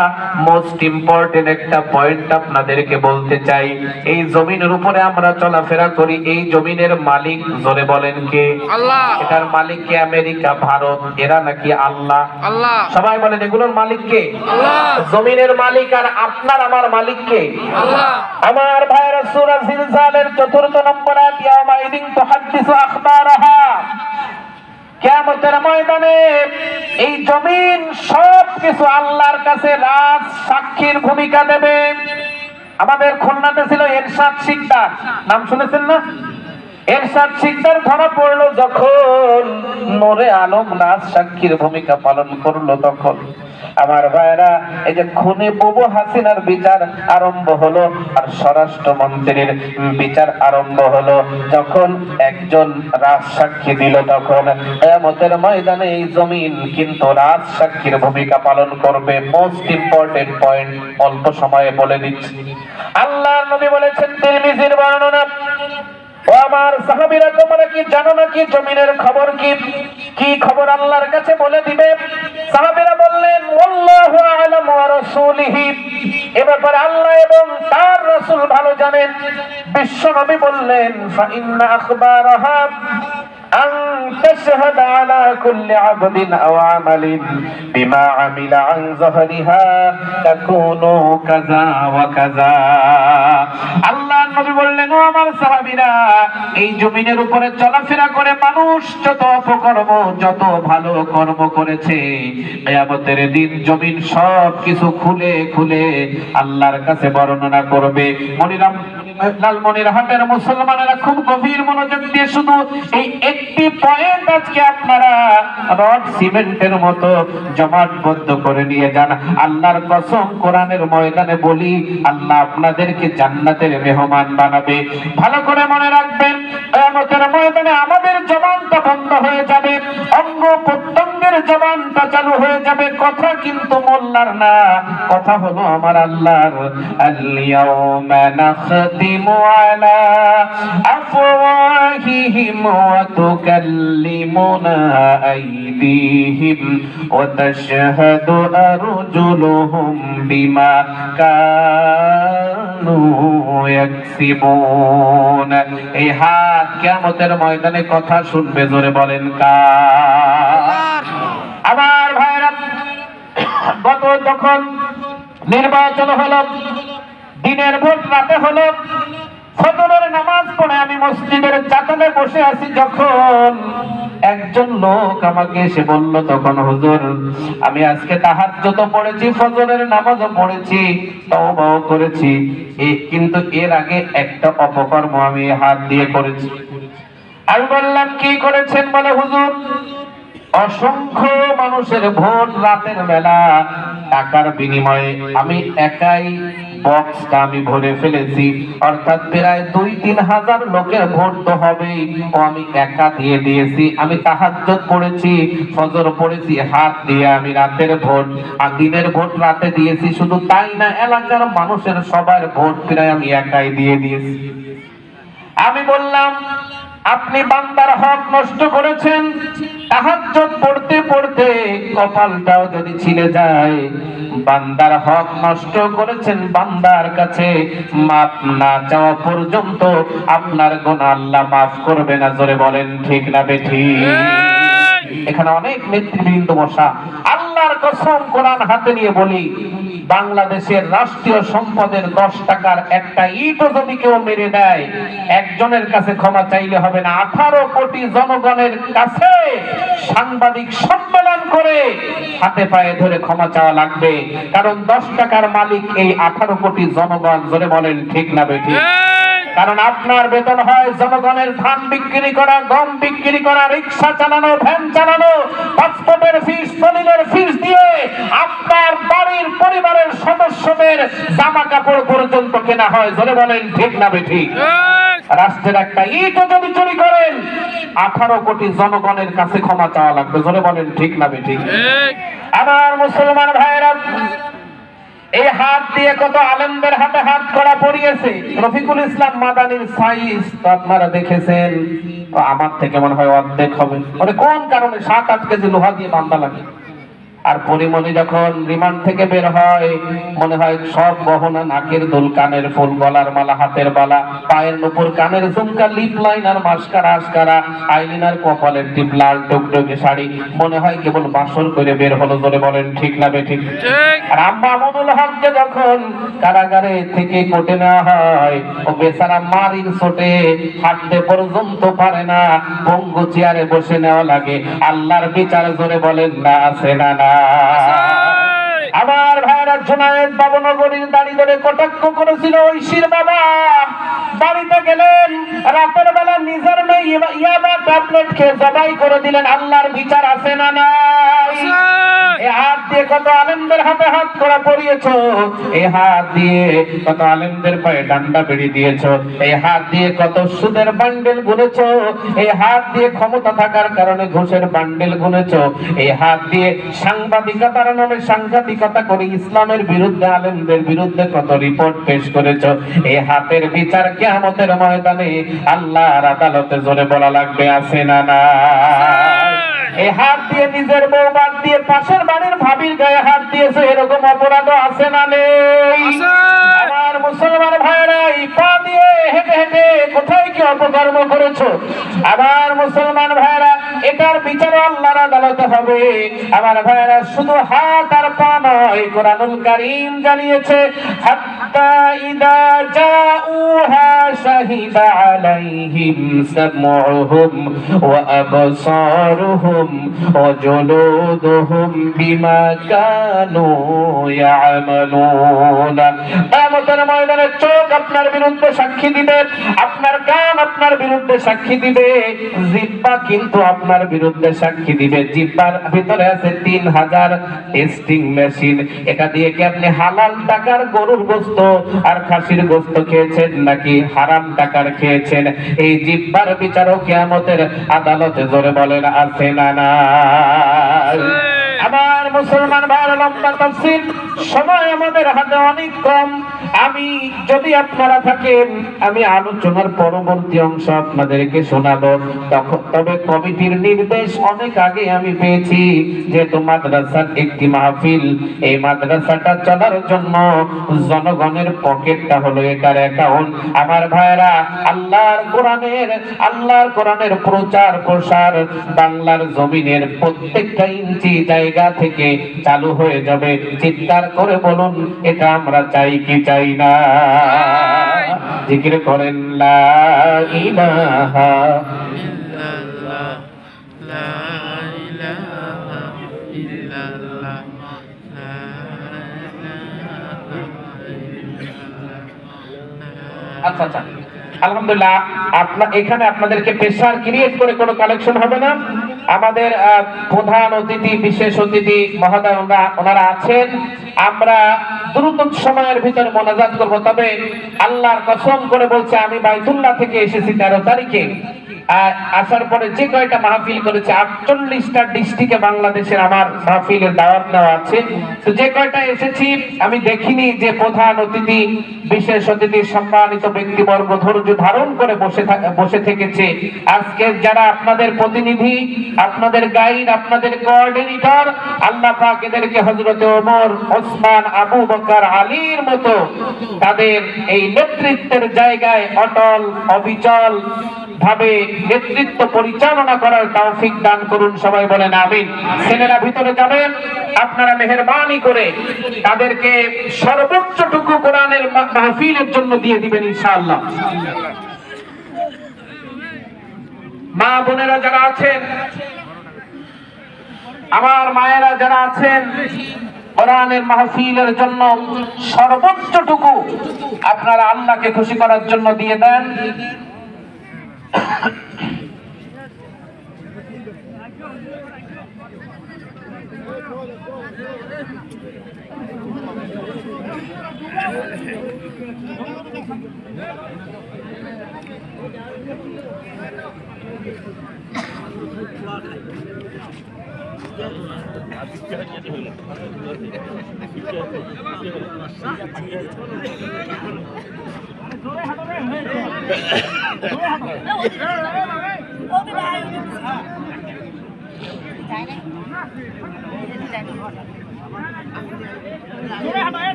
S1: মোস্ট ইম্পর্টেন্ট একটা পয়েন্ট আপনাদেরকে বলতে চাই। এই জমিনের উপরে আমরা চলাফেরা করি, এই জমিনের মালিক, জোরে বলেন কে?
S2: আল্লাহ।
S1: এটার মালিক কে? আমেরিকা, ভারত, এরা নাকি আল্লাহ?
S2: আল্লাহ।
S1: সবাই বলেন এগুলোর মালিক কে?
S2: আল্লাহ।
S1: জমিনের মালিক আর আপনার আমার মালিক কে?
S2: আল্লাহ।
S1: আমার ভাইরা সূরা জিলজালের 4 নম্বর আয়াত, ইয়াউমাইদিন তুহাদ্দিসু আখবারাহা, কিয়ামতের ময়দানে এই জমিন সবকিছু আল্লাহর কাছে রাজ সাক্ষীর ভূমিকা দেবে। আমাদের খুলনাতে ছিল এরশাদ শিকদার, নাম শুনেছেন না? এরশাদ শিকদার ধরা পড়লো যখন, নূরে আলম রাজ সাক্ষীর ভূমিকা পালন করলো তখন। আমার ভাইরা, এই যে খুনে বুবু হাসিনার বিচার আরম্ভ হলো, আর স্বরাষ্ট্রমন্ত্রীর বিচার আরম্ভ হলো, যখন একজন রাজ সাক্ষী দিল, তখন কিয়ামতের ময়দানে এই জমিন কিন্তু রাজ সাক্ষীর ভূমিকা পালন করবে। মোস্ট ইম্পর্টেন্ট পয়েন্ট অল্প সময়ে বলে দিচ্ছি। আল্লাহর নবী বলেছেন, তিরমিজির বর্ণনা, ও আমার সাহাবীরা, তোমরা কি জানো না কি জমিনের খবর কি? কি খবর আল্লাহর কাছে বলে দিবে? সাহাবীরা বললেন আল্লাহু আ'লাম ওয়া রাসূলিহি, এ ব্যাপারে আল্লাহ এবং তার রাসূল ভালো জানেন। বিশ্ব নবী বললেন ফা ইন্না আখবারাহা আন তাশহাদা আলা কুল্লি আবদিন আও আমালিন বিমা আমিলা আন যাহরিহা তাকুনু কাযা ওয়া কাযা। আল্লাহ নবী বললেন, ও আমার সাহাবীরা, এই জমিনের উপরে চলাফেরা করে মানুষ যত অপকর্ম, যত ভালো কর্ম করেছে, কিয়ামতের দিন জমিন সব কিছু খুলে খুলে আল্লাহর কাছে বর্ণনা করবে। লালমনিরহাটের মুসলমানেরা খুব গভীর মনোযোগ দিয়ে শুধু এই একটি পয়েন্ট আজকে আপনারা রড সিমেন্টের মতো জমাটবদ্ধ করে নিয়ে যান। আল্লাহর কসম, কোরআনের ময়দানে বলি, আল্লাহ আপনাদেরকে জান্নাতের মেহমান বানাবে। ভালো করে মনে রাখবেন, কিয়ামতের ময়দানে আমাদের জবানটা বন্ধ হয়ে যাবে, অঙ্গ প্রত্যঙ্গের জবানটা চালু হয়ে যাবে। কথা কিন্তু মোল্লার না, কথা হলো আমার আল্লাহর। আল-ইয়াউমা নাখতিমু আলা আফওয়াহিহিম ওয়া তুকাল্লিমুনা আইদিহিম ওয়া তাশহাদু আরজুলুহুম বিমা কানু ইয়াকসিবুন। এই হাত কিয়ামতের ময়দানে কথা শুনবে, জোরে বলেন কার? আমার ভাইরা, গত যখন নির্বাচন হলো, দিনের ভোট রাতে হলো, ফজরের নামাজ পড়ে আমি মসজিদের চাতালে বসে আছি, যখন একজন লোক আমাকে এসে বলল, তখন হুজুর আমি আজকে তাহাজ্জুদ পড়েছি, ফজরের নামাজও পড়েছি, তওবাও করেছি, কিন্তু এর আগে একটা অপকর্ম আমি হাত দিয়ে করেছি। আমি বললাম কি করেছেন? বলে হুজুর অসংখ্য মানুষের ভোট রাতের বেলা টাকার বিনিময়ে আমি একাই বক্সটা আমি ভরে ফেলেছি, অর্থাৎ প্রায় 2-3 হাজার লোকের ভোট তো হবেই, ও আমি একা দিয়ে দিয়েছি। আমি তাহাজ্জুদ পড়েছি, ফজর পড়েছি হাত দিয়ে, আমি রাতের ভোট আর দিনের ভোট রাতে দিয়েছি। শুধু তাই না, এলাকার মানুষের সবার ভোট প্রায় আমি একাই দিয়ে দিয়েছি। আমি বললাম আপনি বান্দার হক নষ্ট করেছেন। তাহাজ্জুদ পড়তে পড়তে কপালটাও যদি ছিঁড়ে যায়, বান্দার হক নষ্ট করেছেন। বান্দার কাছে মাপ না চাওয়া পর্যন্ত আপনার গুনাহ আল্লাহ মাফ করবে না। জোরে বলেন ঠিক না বেঠিক? এখানে অনেক নেতৃবৃন্দ বসা, আল্লাহর কসম কোরআন হাতে নিয়ে বলি, বাংলাদেশের রাষ্ট্রীয় সম্পদের 10 টাকার একটা ইটও যদি কেউ মেরে দেয়, একজনের কাছে ক্ষমা চাইলে হবে না, 18 কোটি জনগণের কাছে সাংবাদিক সম্মেলন করে হাতে পায়ে ধরে ক্ষমা চাওয়া লাগবে, কারণ 10 টাকার মালিক এই 18 কোটি জনগণ। জোরে বলেন ঠিক না বেঠিক? কারণ আপনার বেতন হয় জনগণের ধান বিক্রি করা, গম বিক্রি করা, রিক্সা চালানো, ভ্যান চালানো, পাসপোর্টের ফিস, দলিলের ফিস দিয়ে আপনার বাড়ির পরিবারের সদস্যদের জামা কাপড় পর্যন্ত কেনা হয়। জোরে বলেন ঠিক না বেঠিক? রাষ্ট্রের একটা ইটও যদি চুরি করেন, 18 কোটি জনগণের কাছে ক্ষমা চাওয়া লাগবে। জোরে বলেন ঠিক না বেঠিক? আমার মুসলমান ভাইরা, এই হাত দিয়ে কত আলেমদের হাতে হাত করা পড়িয়েছে। রফিকুল ইসলাম মাদানির সাইজ তো আপনারা দেখেছেন, আমার থেকে মনে হয় অর্ধেক হবে। মানে কোন কারণে 7-8 কেজি লোহা দিয়ে বান্ধা লাগে। আর পরিমণি যখন রিমান্ড থেকে বের হয়, মনে হয় সব গহনা, নাকের দুল, কানের ফুল, গলার মালা, হাতের বালা, পায়ের নুপুর, কানের ঝুমকা, লিপ লাইনার, মাস্কারা, আস্কারা, আইলিনার, কপালের টিপ, লাল টুকটুকে শাড়ি, মনে হয় কেবল বাসর করে বের হলো। জোরে বলেন ঠিক না বেঠিক? আর আম্মা আমিনুল হককে যখন কারাগারে থেকে কোটে নেওয়া হয়, ও বেচারা মারির চোটে হাঁটতে পর্যন্ত পারে না, পঙ্গু চেয়ারে বসে নেওয়া লাগে। আল্লাহর বিচার জোরে বলেন না আছে না? না আমার ভাইরা, জুনায়েদ বাবনগরীর দাড়ি ধরে কটাক্ষ করেছিল ঐশীর বাবা। বাড়িতে গেলেন, রাতের বেলা নিজের মেয়ে ইয়াবা ট্যাবলেট খেয়ে জবাই করে দিলেন। আল্লাহর বিচার আছে না? নাই? এই হাত দিয়ে কত আলেমদের হাতে হাত করা পড়িয়েছো, এই হাত দিয়ে কত আলেমদের পায়ে ডান্ডা বেড়ি দিয়েছো, এই হাত দিয়ে কত সুদের বান্ডেল গুনেছো, এই হাত দিয়ে ক্ষমতা থাকার কারণে ঘুষের বান্ডেল গুনেছো, এই হাত দিয়ে সাংবাদিকতার নামে সাংঘাতিকতা করে ইসলামের বিরুদ্ধে, আলেমদের বিরুদ্ধে কত রিপোর্ট পেশ করেছো। এই হাতের বিচার কিয়ামতের ময়দানে আল্লাহর আদালতে জোরে বলা লাগবে আছে না? না এই হাত দিয়ে নিজের বউ বাদ দিয়ে পাশের বাড়ির ভাবির গায়ে হাত দিয়েছে, এরকম অপরাধ আছে না? নেই? আমার মুসলমান ভাইরা, এই পা দিয়ে হেঁটে হেঁটে কোথায় কি অপকর্ম করেছো? আমার মুসলমান ভাইরা, এটার বিচার আল্লাহর আদালতে হবে। আমার ভাইরা, শুধু হাত আর পা নয়, কোরআনুল কারীম জানিয়েছে, হাত্তা ইদা জাউহা শাহিদা আলাইহিম সামউহুম ওয়া আবসারুহুম ওয়া জুলুদুহুম বিমা কানু ইয়ামালুন। কিয়ামতের ময়দানে চোখ আপনার বিরুদ্ধে সাক্ষী দিবে, আপনার কান আপনার বিরুদ্ধে সাক্ষী দিবে, জিহ্বা কিন্তু আপনার বিরুদ্ধে সাক্ষী দিবে। জিহ্বার ভিতরে আছে 3000 টেস্টিং মেশিন। এটা দিয়ে কি আপনি হালাল টাকার গরুর গোশত আর খাসির গোশত খেয়েছেন নাকি হারাম টাকার খেয়েছেন? এই জিহ্বার বিচারও কিয়ামতের আদালতে জোরে বলেন আছে না? না আমার মুসলমান ভাইরা, লম্বা তাফসীর, সময় আমাদের হাতে অনেক কম। আমি যদি আপনারা থাকেন, আমি আলোচনার পরবর্তী অংশ আপনাদেরকে শোনাবো। তবে কমিটির নির্দেশ অনেক আগে আমি পেয়েছি, যেহেতু মাদ্রাসার একটি মাহফিল, এই মাদ্রাসাটা চলার জন্য জনগণের পকেটটা হলো এটার অ্যাকাউন্ট। আমার ভাইরা, আল্লাহর কোরআনের প্রচার প্রসার বাংলার জমিনের প্রত্যেকটা ইঞ্চি জায়গা থেকে থেকে চালু হয়ে যাবে। চিৎকার করে বলুন, এটা আমরা চাই কি চাই না? জিকির করেন লা ইলাহা
S2: ইল্লাল্লাহ, লা ইলাহা ইল্লাল্লাহ, লা ইলাহা ইল্লাল্লাহ।
S1: আচ্ছা আচ্ছা, আলহামদুলিল্লাহ। এখানে আপনাদেরকে প্রেসার ক্রিয়েট করে কোনো কালেকশন হবে না। আমাদের প্রধান অতিথি, বিশেষ অতিথি মহোদয় ওনারা আছেন। আমরা দ্রুত সময়ের ভিতরে মোনাজাত করব। তবে আল্লাহর কসম করে বলছে, আমি বাইতুল্লাহ থেকে এসেছি 13 তারিখে। আসার পরে যে কয়টা মাহফিল করেছে, 48টা ডিস্ট্রিক্টে বাংলাদেশের আমার মাহফিলের দাওয়াত নেওয়া আছে। তো যে কয়টা এসেছি আমি দেখিনি যে প্রধান অতিথি, বিশেষ অতিথি, সম্মানিত ব্যক্তিবর্গ ধৈর্য ধারণ করে বসে থেকেছে। আজকে যারা আপনাদের প্রতিনিধি, আপনাদের গাইড, আপনাদের কোঅর্ডিনেটর, আল্লাহ পাক এদেরকে হযরত ওমর, ওসমান, আবু বকর, আলীর মতো তাদের এই নেতৃত্বের জায়গায় অটল অবিচল ভাবে নেতৃত্ব পরিচালনা করার তৌফিক দান করুন। সবাই বলেন আমিন। ছেলেরা ভিতরে যাবেন, আপনারা মেহেরবানি করে তাদেরকে সর্বোচ্চটুকু কোরআনের মাহফিলের জন্য দিয়ে দিবেন ইনশাআল্লাহ। মা বোনেরা যারা আছেন, আমার মায়েরা যারা আছেন, কোরআনের মাহফিলের জন্য সর্বোচ্চটুকু আপনারা আল্লাহকে খুশি করার জন্য দিয়ে দেন।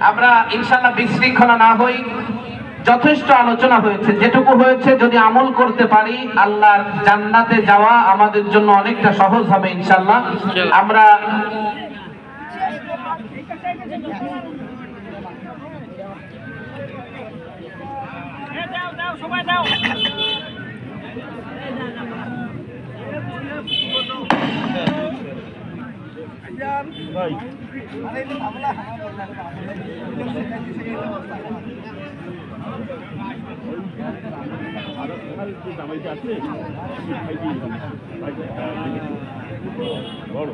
S1: আমরা ইনশাআল্লাহ বিশৃঙ্খলা না হই। যথেষ্ট আলোচনা হয়েছে, যেটুকু হয়েছে যদি আমল করতে পারি আল্লাহর জান্নাতে যাওয়া আমাদের জন্য অনেকটা সহজ হবে ইনশাআল্লাহ। আমরা
S3: বড়